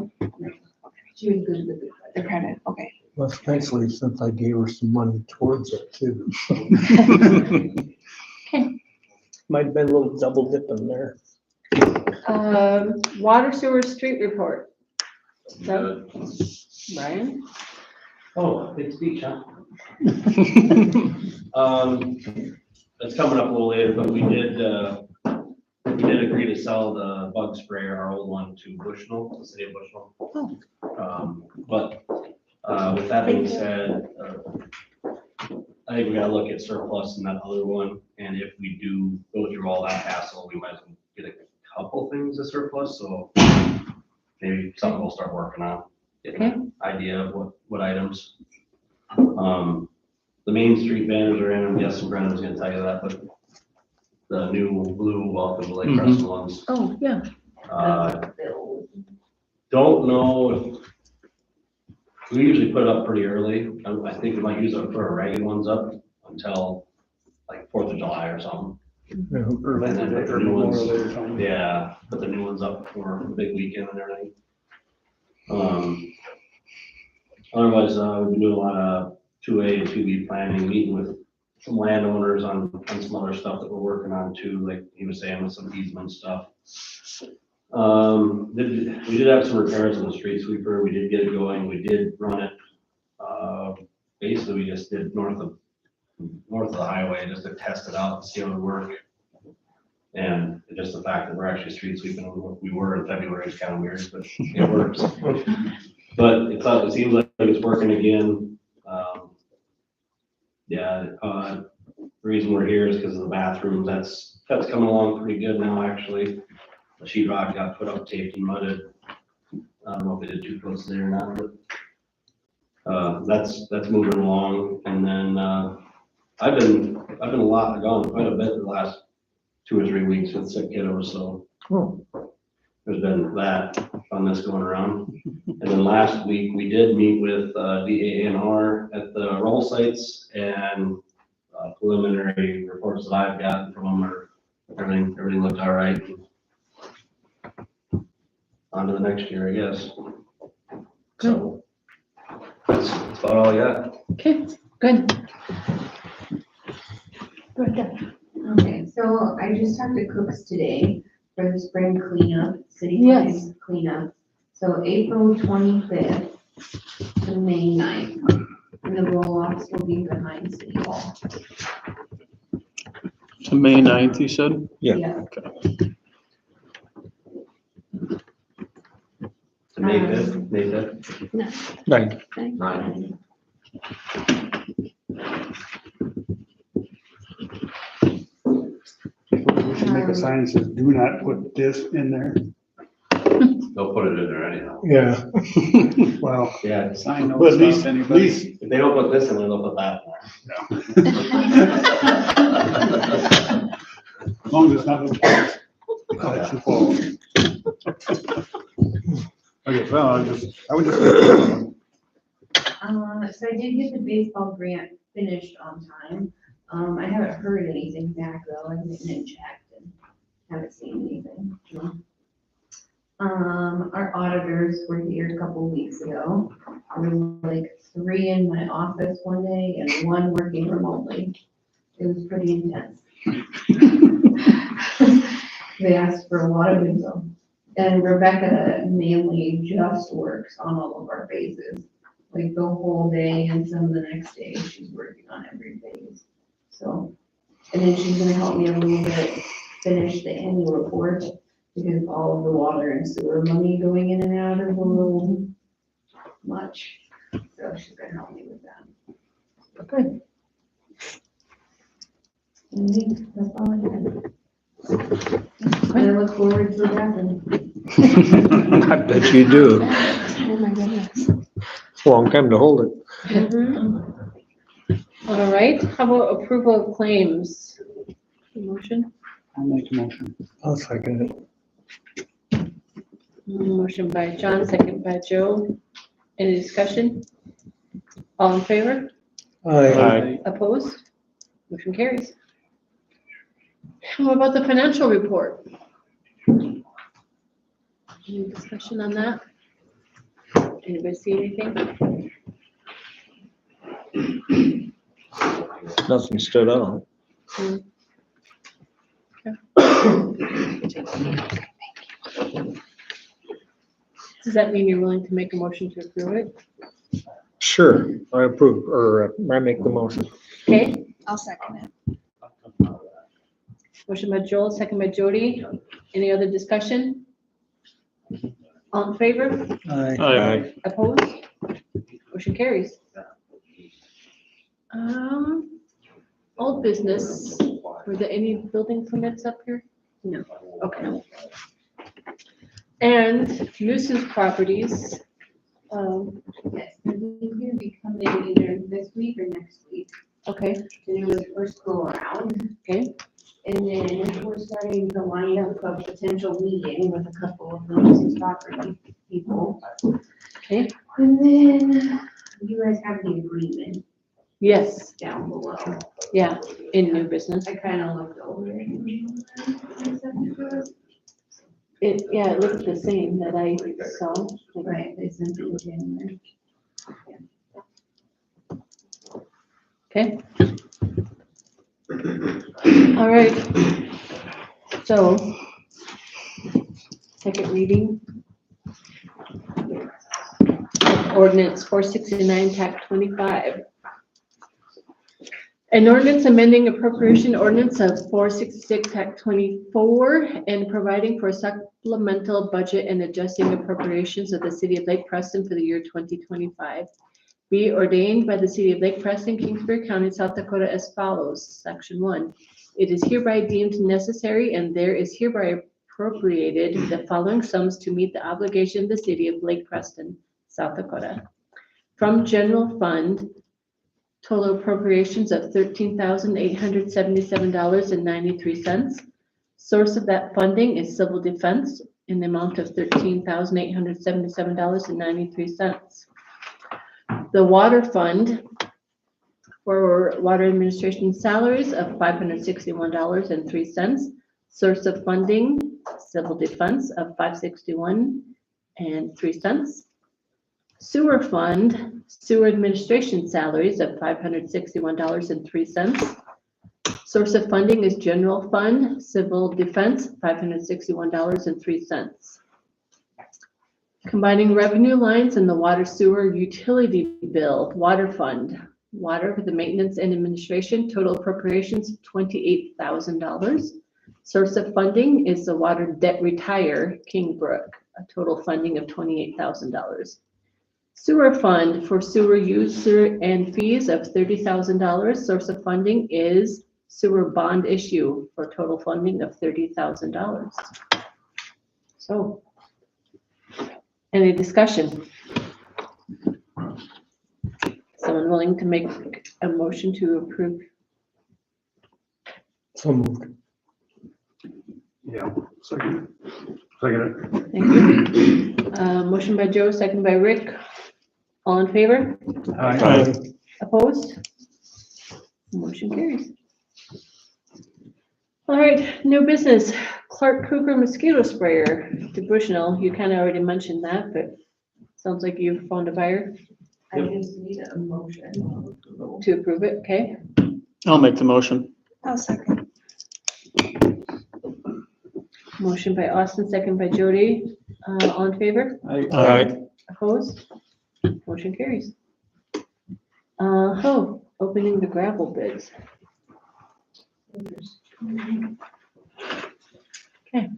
She was good with the credit, okay. Well, thankfully, since I gave her some money towards it too. Might have been a little double dipping there. Water sewer street report. So, Brian? Oh, big speech, huh? It's coming up a little later, but we did agree to sell the bug sprayer, our old one, to Bushnell, the city of Bushnell. But with that being said, I think we gotta look at surplus in that other one, and if we do go through all that hassle, we might as well get a couple things as surplus, so maybe something we'll start working on, getting an idea of what items. The Main Street banners are in, I'm guessing Brendan's gonna tell you that, but the new blue welcome to Lake Preston ones. Oh, yeah. Don't know if, we usually put it up pretty early. I think we might use it for our ragged ones up until like 4th of July or something. And then put the new ones, yeah, put the new ones up for the big weekend and everything. Otherwise, we've been doing a lot of 2A and 2B planning, meeting with some landowners on some other stuff that we're working on too, like he was saying with some easement stuff. We did have some repairs on the street sweeper. We did get it going. We did run it. Basically, we just did north of the highway just to test it out and see how it would work. And just the fact that we're actually street sweeping, we were in February is kind of weird, but it works. But it seems like it's working again. The reason we're here is because of the bathrooms. That's coming along pretty good now, actually. The sheet rock got put up, taped and mudded. I don't know if they did 2 coats there or not, but that's moving along. And then I've been gone quite a bit the last 2 or 3 weeks with sick kiddos, so there's been that funness going around. And then last week we did meet with DANR at the roll sites, and preliminary reports that I've gotten from them are everything looked all right. On to the next year, I guess. So that's about all I got. Okay, good. Okay, so I just talked to Cooks today for the spring cleanup, city Yes. cleanup. So April 25th to May 9th, and the roll-offs will be behind City Hall. To May 9th, you said? Yeah. Okay. To May 5th, May 5th. Right. Nine. We should make a sign that says, do not put this in there. They'll put it in there anyhow. Yeah. Well, Yeah. Sign but at least, If they don't put this in there, they'll put that in there. as long as it's not. That's the fault. Okay, well, I would just. So I did get the baseball grant finished on time. I haven't heard anything back though. I went in and checked and haven't seen anything. Our auditors were here a couple weeks ago. There was like 3 in my office one day and 1 working remotely. It was pretty intense. They asked for a lot of info. And Rebecca mainly just works on all of our phases. Like the whole day and some of the next day, she's working on every phase. So, and then she's gonna help me a little bit finish the annual report because all of the water and sewer money going in and out is a little much. So she's gonna help me with that. Good. And I think that's all I have. And I look forward to that and I bet you do. Oh my goodness. It's a long time to hold it. All right, how about approval of claims? Motion? I'll make a motion. I'll second it. Motion by John, second by Joe. Any discussion? All in favor? Aye. Opposed? Motion carries. How about the financial report? Any discussion on that? Anybody see anything? Nothing stood out. Does that mean you're willing to make a motion to approve it? Sure, I approve, or I make the motion. Okay, I'll second it. motion by Joel, second by Jody. Any other discussion? All in favor? Aye. Opposed? Motion carries. Old business, were there any building permits up here? No, okay. And nuisance properties, yes, he's gonna be coming either this week or next week okay, to do his first go around. okay, And then we're starting to line up a potential meeting with a couple of those property people. okay, And then you guys have the agreement yes, down below. yeah, in new business. I kind of looked over it. Yeah, it looked the same that I saw. Right, they sent it in January. Okay. All right. So, second reading. Ordinance 469, TAC 25. An ordinance amending appropriation ordinance of 466, TAC 24, and providing for supplemental budget and adjusting appropriations of the city of Lake Preston for the year 2025. Be ordained by the city of Lake Preston, Kingsbury County, South Dakota as follows. Section 1. It is hereby deemed necessary and there is hereby appropriated the following sums to meet the obligation of the city of Lake Preston, South Dakota. From general fund, total appropriations of $13,877.93. Source of that funding is civil defense in the amount of $13,877.93. The water fund for water administration salaries of $561.03. Source of funding, civil defense of $561.03. Sewer fund, sewer administration salaries of $561.03. Source of funding is general fund, civil defense, $561.03. Combining revenue lines in the water sewer utility bill, water fund, water for the maintenance and administration, total appropriations $28,000. Source of funding is the water debt retire, Kingbrook, a total funding of $28,000. Sewer fund for sewer user and fees of $30,000. Source of funding is sewer bond issue for total funding of $30,000. So, any discussion? Someone willing to make a motion to approve? So moved. Yeah, second. Second. Thank you. Motion by Joe, second by Rick. All in favor? Aye. Opposed? Motion carries. All right, new business, Clark Cougar mosquito sprayer to Bushnell. You kind of already mentioned that, but sounds like you found a buyer I just need a motion. to approve it, okay? I'll make the motion. I'll second. Motion by Austin, second by Jody. All in favor? Aye. Opposed? Motion carries. Opening the gravel bids. Okay.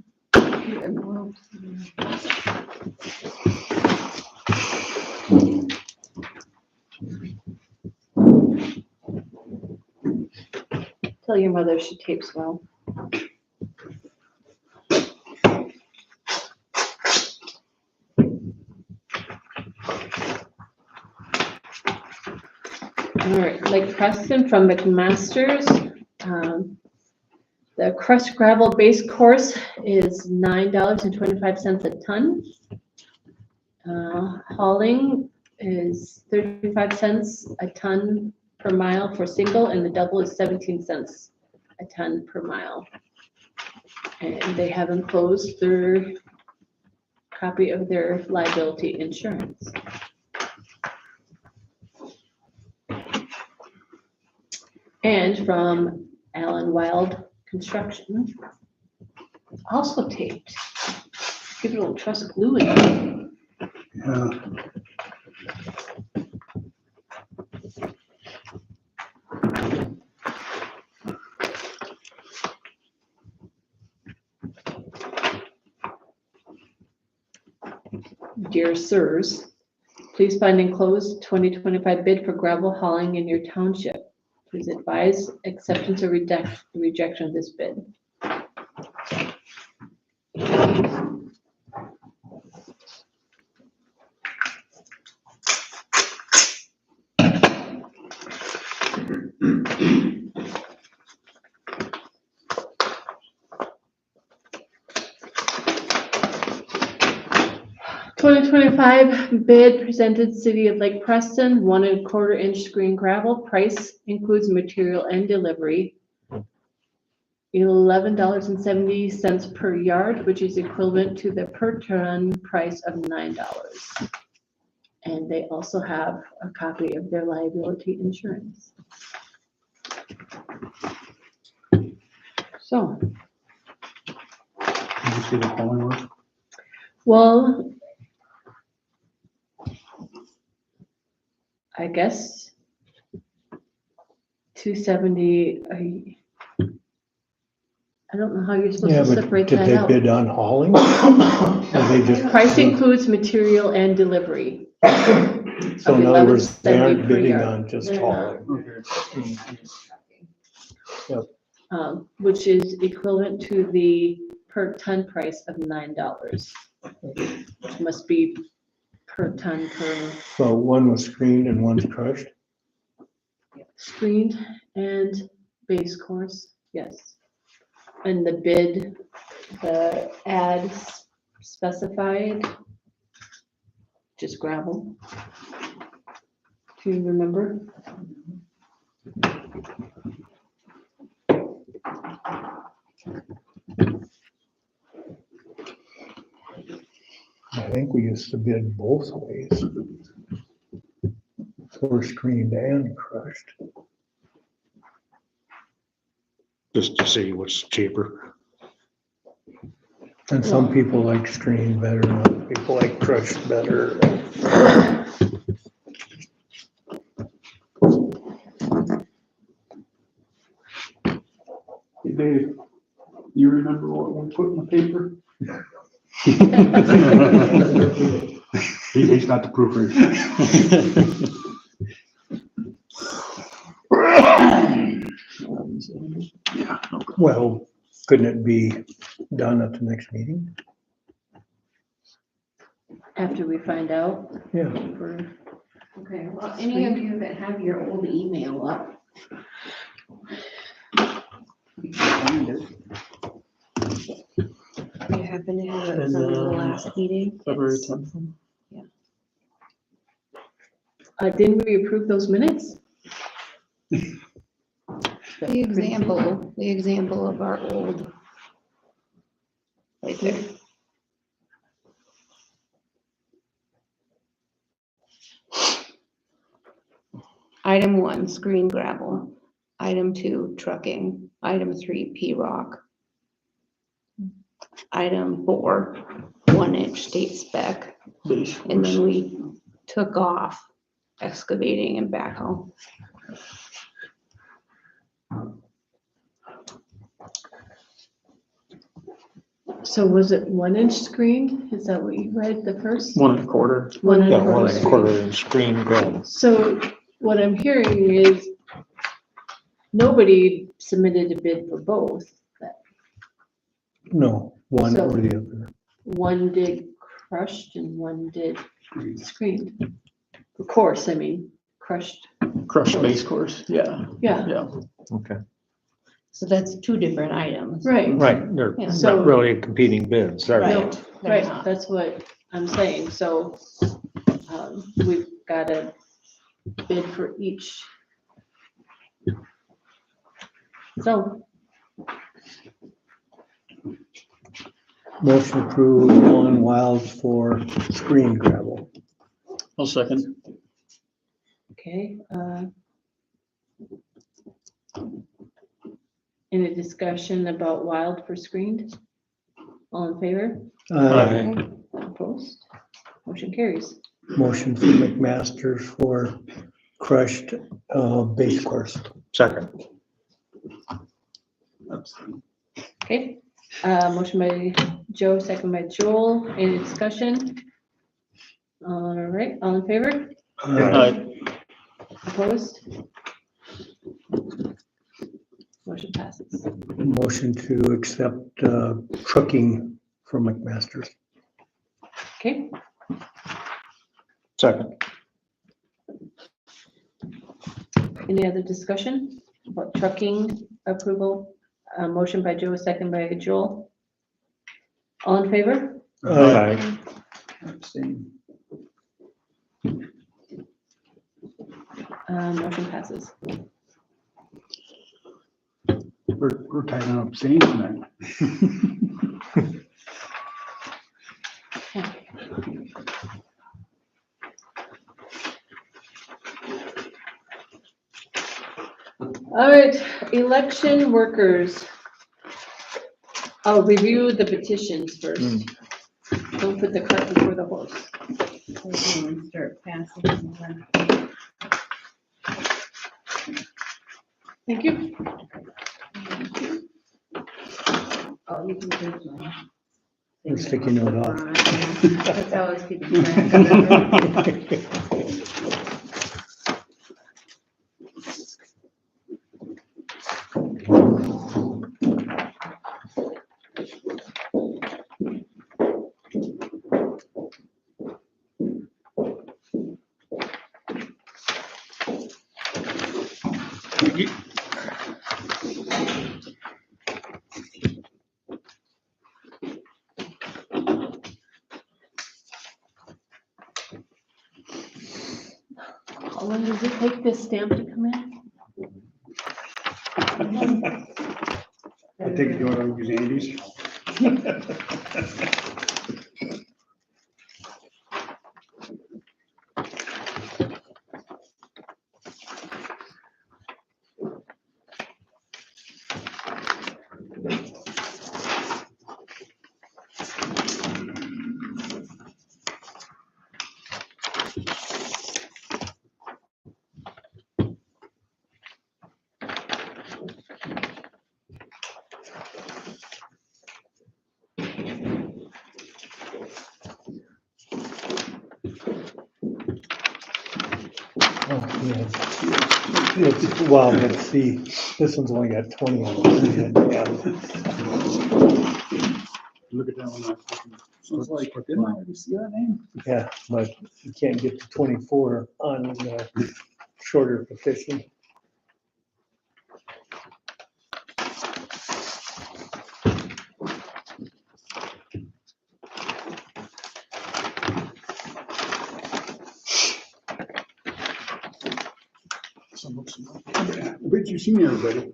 Tell your mother she tapes well. All right, Lake Preston from McMaster's. The crushed gravel base course is $9.25 a ton. Hauling is 35 cents a ton per mile for single, and the double is 17 cents a ton per mile. And they have enclosed their copy of their liability insurance. And from Allen Wild Construction, also taped. People don't trust glue in it. Yeah. Dear sirs, please find enclosed 2025 bid for gravel hauling in your township. Please advise acceptance or rejection of this bid. $2025 bid presented City of Lake Preston, 1 1/4 inch screen gravel. Price includes material and delivery. $11.70 per yard, which is equivalent to the per ton price of $9. And they also have a copy of their liability insurance. So, Did you see the following one? well, I guess 270, I don't know how you're supposed Yeah, to but separate did that they out. bid on hauling? Or they just? Price includes material and delivery. So in other words, they $11.70 aren't per bidding yard. on just They're hauling. Which is equivalent to the per ton price of $9. Which must be per ton per So one was screened and one's crushed? screened and base course, yes. And the bid, the ad specified just gravel. Do you remember? I think we used to bid both ways. For screened and crushed. Just to see what's cheaper. And some people like screened better, and other people like crushed better. Hey Dave, you remember what we put in the paper? He's not the proofreader. Yeah. Okay. Well, couldn't it be done at the next meeting? After we find out. Yeah. Okay, well, any of you that have your old email up. You happen to have it from the last meeting? February Yes. 10th. Didn't we approve those minutes? The example of our old. Right there. Item 1, screen gravel. Item 2, trucking. Item 3, P-rock. Item 4, 1-inch state spec. And then we took off excavating and backhoe. So was it 1-inch screened? Is that what you read the first? 1.25. 1.25 inch screen gravel. So what I'm hearing is nobody submitted a bid for both. No, one So- or the other. One did crushed and one did screened. Of course, I mean, crushed, Crushed base course, yeah, yeah, yeah. Okay. So that's 2 different items. right. Right, they're Yeah. So- not really competing bids, are they? No, right, that's what I'm saying, so, we've got a bid for each. So, Motion approved, Alan Wilds for screen gravel. I'll second. okay, any discussion about Wild for screened? All in favor? Aye. Opposed? Motion carries. Motion for McMaster for crushed, base course. Second. Okay, motion by Joe, second by Joel, any discussion? All right, all in favor? Aye. Opposed? Motion passes. Motion to accept, trucking from McMaster. Okay, Second. any other discussion about trucking approval? Motion by Joe, second by Joel. All in favor? Aye. Abstain. Motion passes. We're tight on abstain tonight. All right, election workers. I'll review the petitions first. Don't put the cart before the horse. Start passing. Thank you. Oh, you can take one. We're sticking it off. That's always keeping track. How long does it take this stamp to come in? I think you want to use Andy's. Oh, yeah. Well, let's see, this one's only got 20 on it. Yeah. Look at that one. Sounds like, didn't I already see that name? Yeah, but you can't get to 24 on the shorter petition. Bet you seen everybody.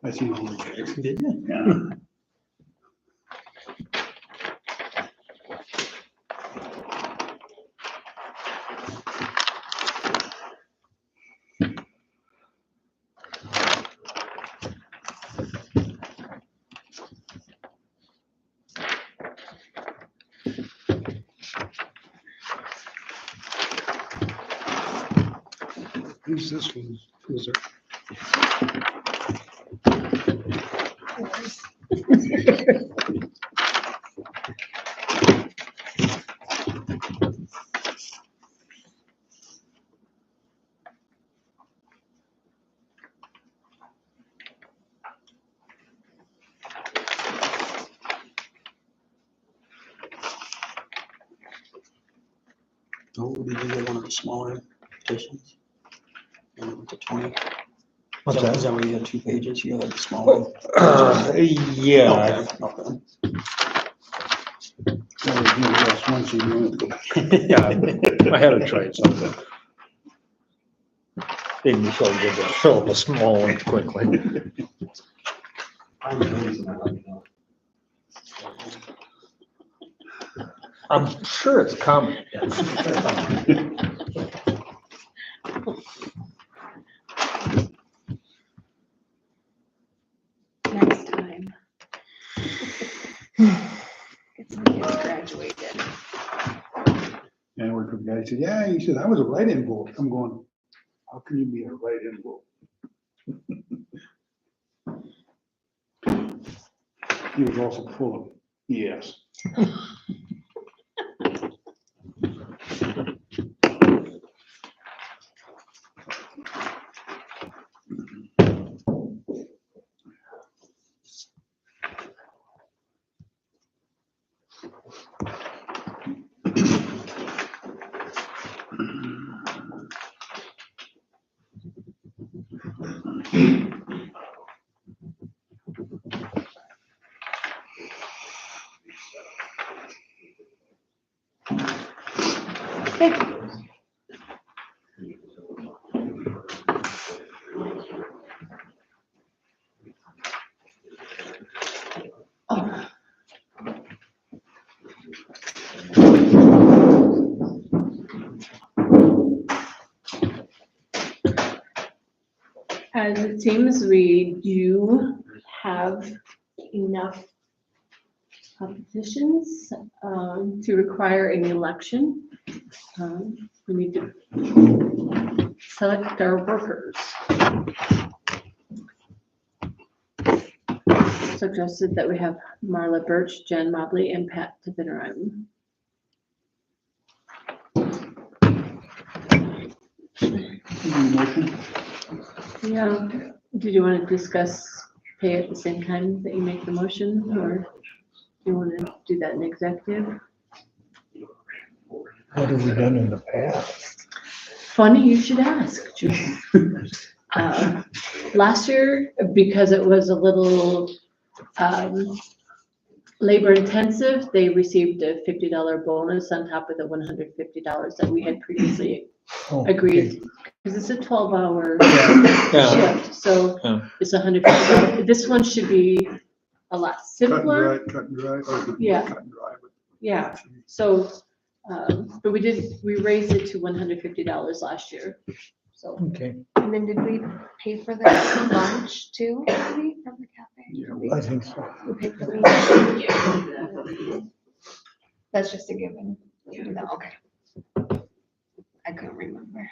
I seen all the guys. Did you? Yeah. Who's this one? Who's it? Oh, did you get one of the smaller petitions? To 20? What's Is that? Is that where you had 2 pages? You had the small one? Yeah. Okay. Once you do it. Yeah, I had to try something. Didn't be so good to fill up a small one quickly. I'm sure it's coming. Next time. Get some kids graduated. And I worked with a guy, he said, yeah, he said, I was a write-in vote. I'm going, how can you be a write-in vote? He was also full of yes. As it seems, we do have enough petitions to require an election. We need to select our workers. Suggested that we have Marla Birch, Jen Mobley, and Pat Tippinheim. Yeah, did you want to discuss pay at the same time that you make the motion, or do you want to do that in executive? What have we done in the past? Funny you should ask, Judy. Last year, because it was a little labor intensive, they received a $50 bonus on top of the $150 that we had previously Oh, agreed. Because it's a 12-hour Yeah. shift, so Yeah. it's $150. This one should be a lot Cut and simpler. dry, cut and dry. or Yeah. Cut and dry, but Yeah, so, but we raised it to $150 last year, so. Okay. And then did we pay for the lunch too, maybe, from the cafe? Yeah, I think so. We paid for the lunch. That's just a given. No, okay. I couldn't remember.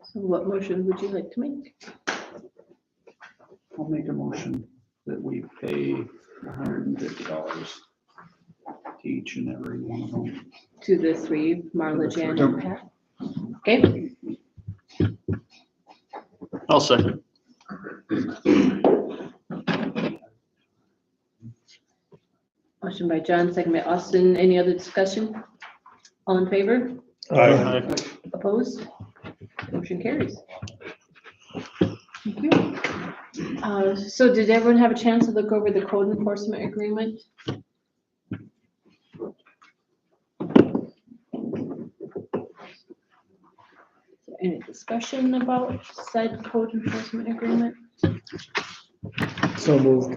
So what motion would you like to make? I'll make a motion that we pay $150 to each and every one of them. To the three, Marla, Jan, and Pat? Okay, I'll second. motion by John, second by Austin. Any other discussion? All in favor? Aye. Opposed? Motion carries. Thank you. So did everyone have a chance to look over the code enforcement agreement? Is there any discussion about said code enforcement agreement? So moved.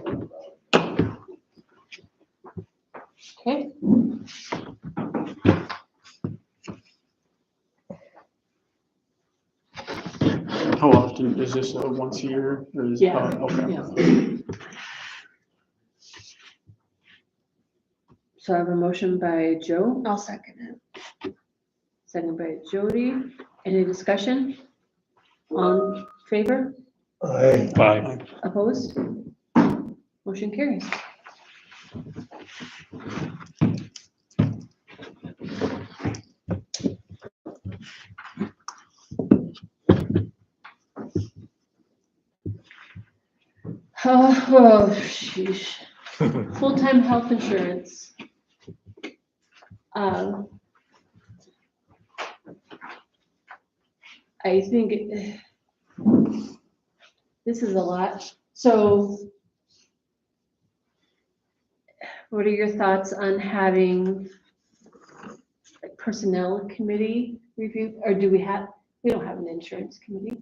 Okay, How often is this, once a year? Or is- Yeah, Okay. yeah. So I have a motion by Joe, I'll second it. second by Jody. Any discussion? All in favor? Aye. Aye. Opposed? Motion carries. Oh, sheesh. Full-time health insurance. I think this is a lot. So what are your thoughts on having like personnel committee review, or do we don't have an insurance committee.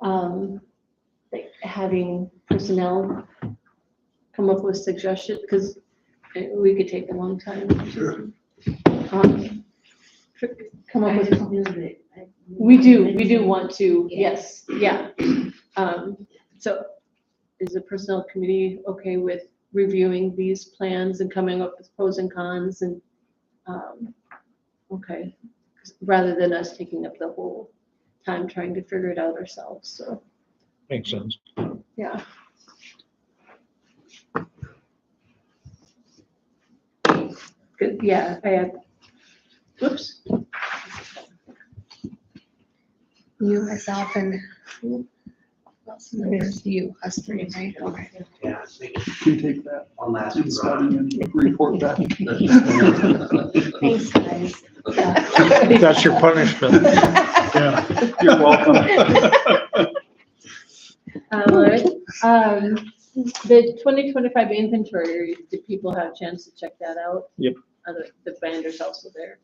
Like having personnel come up with suggestions, because we could take a long time. Come up with. We do want to, yes, yeah. So is the personnel committee okay with reviewing these plans and coming up with pros and cons and, okay, rather than us taking up the whole time trying to figure it out ourselves, so, Makes sense. yeah. Good, yeah, I have, whoops. You, myself, and who else? There's you, us three, right? Okay. Yeah. You can take that One last. and study and report back. Thanks, guys. That's your punishment. Yeah, you're welcome. All right, the 2025 inventory, did people have a chance to check that out? Yep. The banner's also there.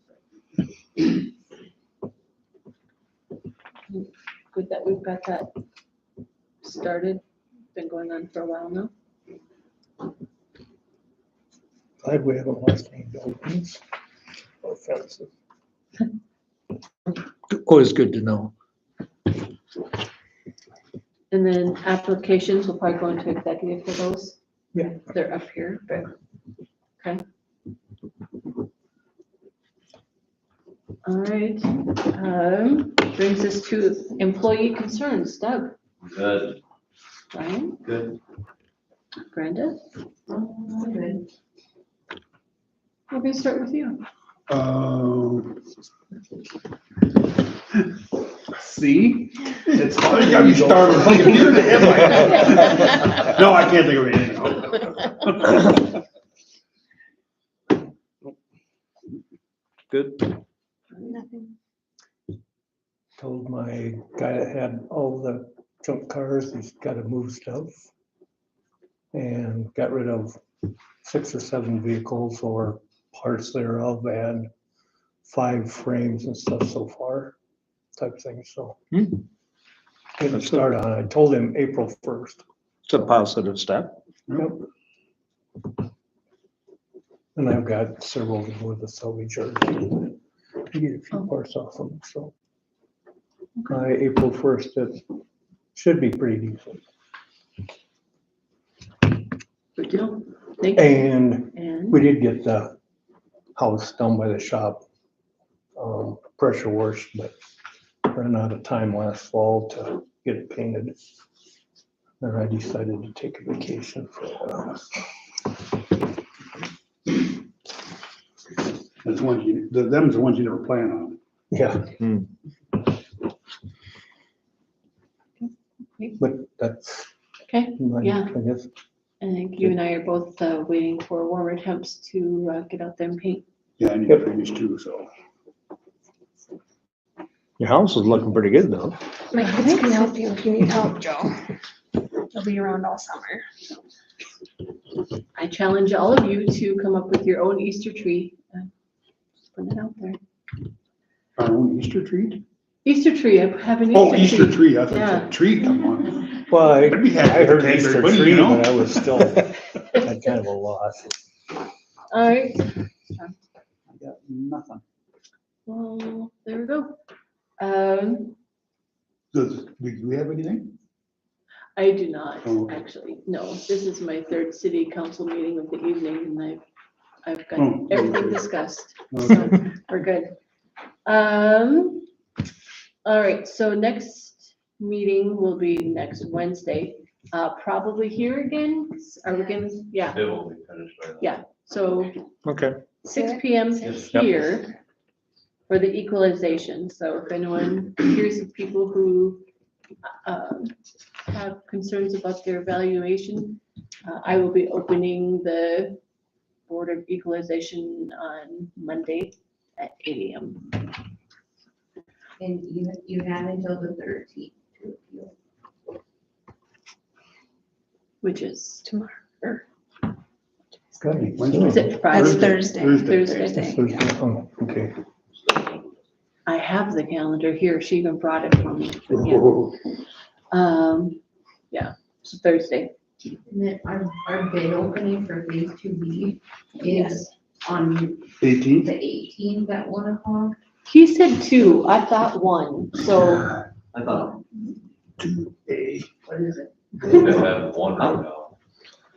Good that we've got that started, been going on for a while now. Glad we haven't lost any buildings or fences. Always good to know. And then applications, we'll probably go into executive for those. Yeah. They're up here, but, okay. All right, brings us to employee concerns. Doug, Good, Brian, good. Brenda? Good. We're gonna start with you. See, it's hard. You got me started. Like, you're the headline. No, I can't think of anything. Good. Nothing. Told my guy that had all the junk cars, he's gotta move stuff. And got rid of 6 or 7 vehicles or parts thereof and 5 frames and stuff so far, type thing, so. Getting started on it. I told him April 1st. It's a positive step. Yep. And I've got several with the salvage yard. I get a few parts off them, so. By April 1st, it should be pretty decent. Good deal. Thank you. And And we did get the house down by the shop, pressure washed, but ran out of time last fall to get it painted. And I decided to take a vacation for a while. That's one them's the ones you never plan on. Yeah. But that's, Okay, yeah. I guess, I think you and I are both waiting for warmer temps to get out there and paint. Yeah, I need to finish too, so. Your house is looking pretty good though. My kids can help you if you need help, Joe. They'll be around all summer. I challenge all of you to come up with your own Easter tree. Just put it out there. Our own Easter treat? Easter tree, I have an Oh, Easter Easter tree, I thought Yeah. you said treat, come on. well, I I'd be happy I heard to take Easter everybody, tree, you know? but I was still at kind of a loss. All right, I got nothing. well, there we go. Do we have anything? I do not, Oh, okay. actually, no. This is my 3rd city council meeting of the evening and I've got Oh, everything okay. discussed. Okay. So we're good. All right, so next meeting will be next Wednesday, probably here again. Are we gonna, yeah, It will be finished by then. yeah, so Okay. 6 PM Yep. here for the equalization. So if anyone hears of people who have concerns about their evaluation, I will be opening the Board of Equalization on Monday at 8 AM. And you have until the 13th to appeal. Which is Tomorrow, or Is it Friday? that's Thursday. Thursday. Oh, okay. I have the calendar here. She even brought it for me. Yeah, it's Thursday. And then our bid opening for phase 2B Yes. is on 18th? the 18th at 1 o'clock. He said 2, I thought 1, so. I thought. 2A. What is it? Have one right now.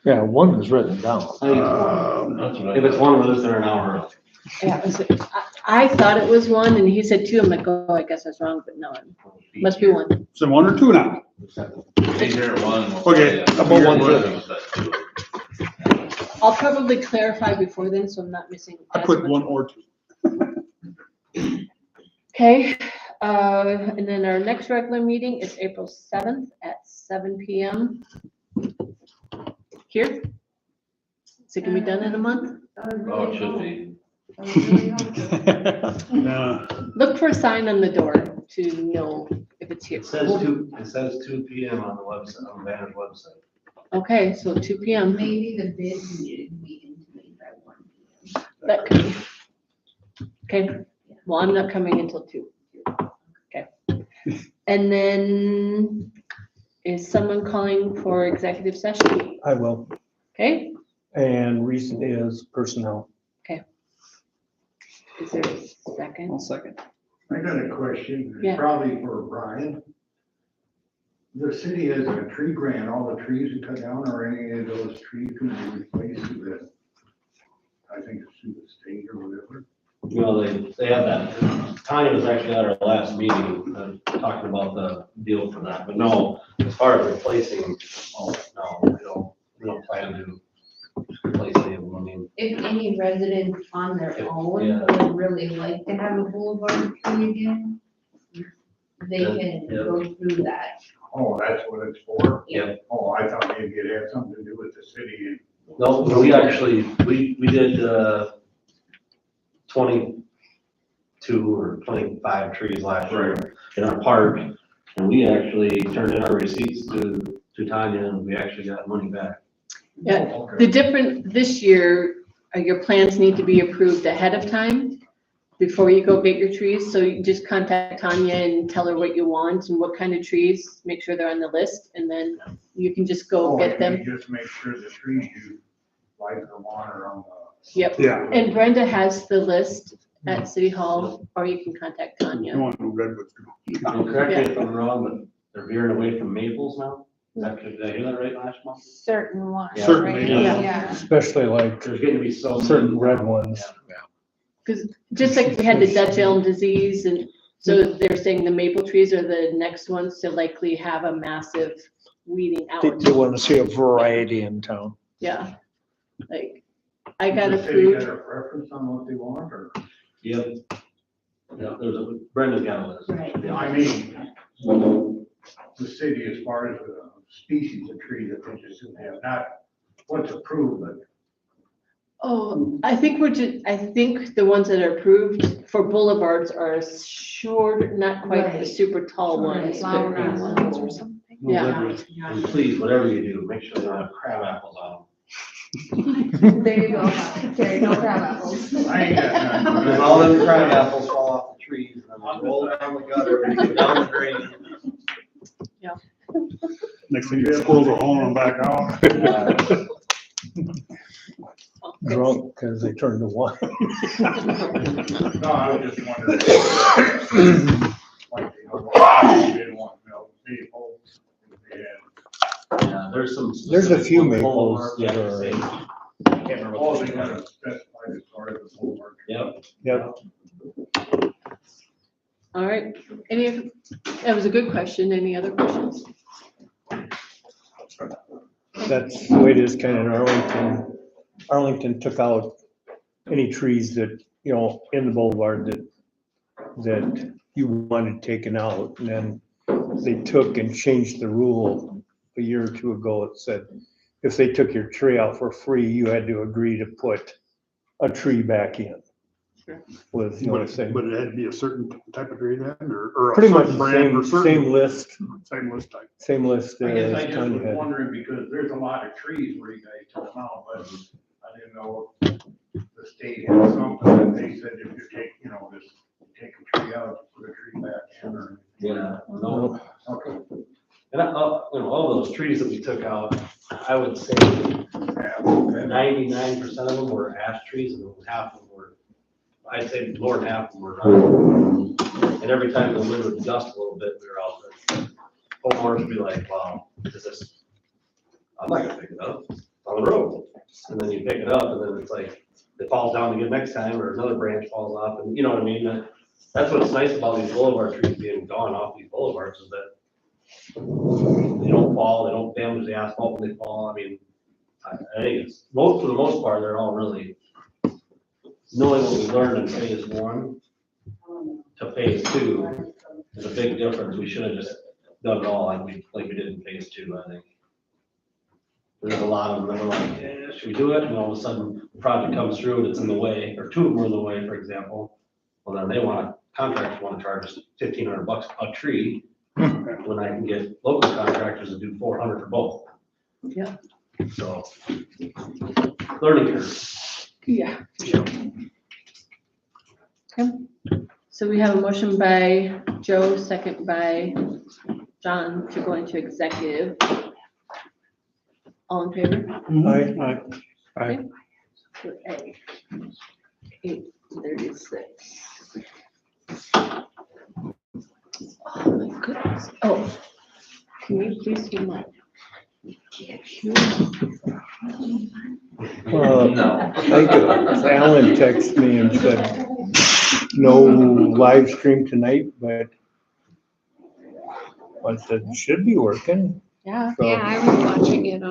Yeah, 1 is written down. If it's one of those, they're an hour early. Yeah, I thought it was 1 and he said 2. I'm like, oh, I guess I was wrong, but no, it must be 1. So 1 or 2 now? Be here at one. Okay. How about 1:30? I'll probably clarify before then, so I'm not missing. I as put much. 1 or 2. Okay, and then our next regular meeting is April 7th at 7 PM. Here. Is it gonna be done in a month? Oh, it should be. No. Look for a sign on the door to know if it's here. It says 2 PM on the website, on the Vantage website. Okay, so 2 PM. Maybe the bid needed to be intimated by 1 PM. That could be. Okay, well, I'm not coming until 2. Okay. And then is someone calling for executive session? I will. Okay, And reason is personnel. is there a second? I'll second. I got a question, Yeah. it's probably for Brian. The city has a tree grant, all the trees we cut down, or any of those trees can be replaced with, I think it's through the state or whatever. You know, they have that. Tanya was actually at our last meeting, talking about the deal for that, but no, as far as replacing, oh, no, we don't plan to replace any of them, I mean. If any residents on their own Yeah. would really like to have a boulevard tree again, they can Yeah. go through that. Oh, that's what it's for? Yeah. Oh, I thought maybe it had something to do with the city. No, we actually, we did, 20 2 or 25 trees last year in our park. And we actually turned in our receipts to Tanya and we actually got money back. Yeah, Oh, okay. the different, this year, your plans need to be approved ahead of time before you go get your trees. So you just contact Tanya and tell her what you want and what kind of trees, make sure they're on the list, and then you can just go Oh, get them. you Just make sure the trees you like or want are on Yep. Yeah. And Brenda has the list at City Hall, or you can contact You Tanya. want to redwoods. And correct me if I'm wrong, but they're veering away from maples now? Did I hear that right last month? Certain ones, Yeah. Certain, right? yeah. Yeah. Especially like There's getting to be so. certain red ones. Because just like we had the Dutch elm disease, and so they're saying the maple trees are the next ones to likely have a massive weeding out. They want to see a variety in town. Yeah. Like, I got Does the city approved. got a preference on what they want or? Yep. Yeah, Brenda's got a list. Right. Yeah. I mean, the city as far as the species of tree that they just didn't have, not what's approved, but Oh, I think I think the ones that are approved for boulevards are short, not quite the Right. super tall ones. Flower but- ones or something. Yeah. And please, whatever you do, make sure they don't have crab apples on them. There you go, Terry, no crab apples. I ain't got none. Because all them crab apples fall off the trees and then roll down the gutter and go down the drain. Next thing, you squirrels are hauling them back out. Drunk because they turned to wine. No, I was just wondering. Like, you know, they didn't want milk, maple, they had. Yeah, there's some. There's a few specific maples ones that have to are- say. I can't remember. Oh, what they they got are. to specify as far as the boulevard. Yep. Yep. All right. That was a good question. Any other questions? That's the way it is kind of in Arlington. Arlington took out any trees that, you know, in the boulevard that you wanted taken out. And then they took and changed the rule a year or two ago. It said, if they took your tree out for free, you had to agree to put a tree back in. Sure. Was the only thing. But it had to be a certain type of tree then, or a Pretty much certain the brand or certain. same list, Same list type. same list I guess I as just Tanya was had. wondering because there's a lot of trees where you guys took them out, but I didn't know if the state had something that they said if you take, you know, just take a tree out, put a tree back in or. Yeah, no. Okay. And all those trees that we took out, I would say Yeah, okay. 99% of them were ash trees and half of them were, I'd say more than half of them were. And every time the wind would gust a little bit, we were out there. Homeowners would be like, wow, is this, I'm not gonna pick it up, it's on the road. And then you pick it up and then it's like, it falls down again next time or another branch falls off and you know what I mean? That's what's nice about these boulevard trees being gone off these boulevards is that they don't fall, they don't damage the asphalt when they fall. I mean, I think it's, for the most part, they're all really, knowing what we learned in phase 1 to phase 2 is a big difference. We should have just done it all like we did in phase 2, I think. There's a lot of them that are like, yeah, should we do it? And all of a sudden, the project comes through and it's in the way, or 2 of them are in the way, for example. Well, then contractors want to charge us $1,500 a tree when I can get local contractors to do $400 for both. Yeah. So, learning curve. Yeah. Okay. So we have a motion by Joe, second by John to go into executive. All in favor? Aye. For A. 8:36. Oh my goodness. Oh, can you please do my? Alan texted me and said, no live stream tonight, but I said, should be working. Yeah. So- Yeah, I was watching it on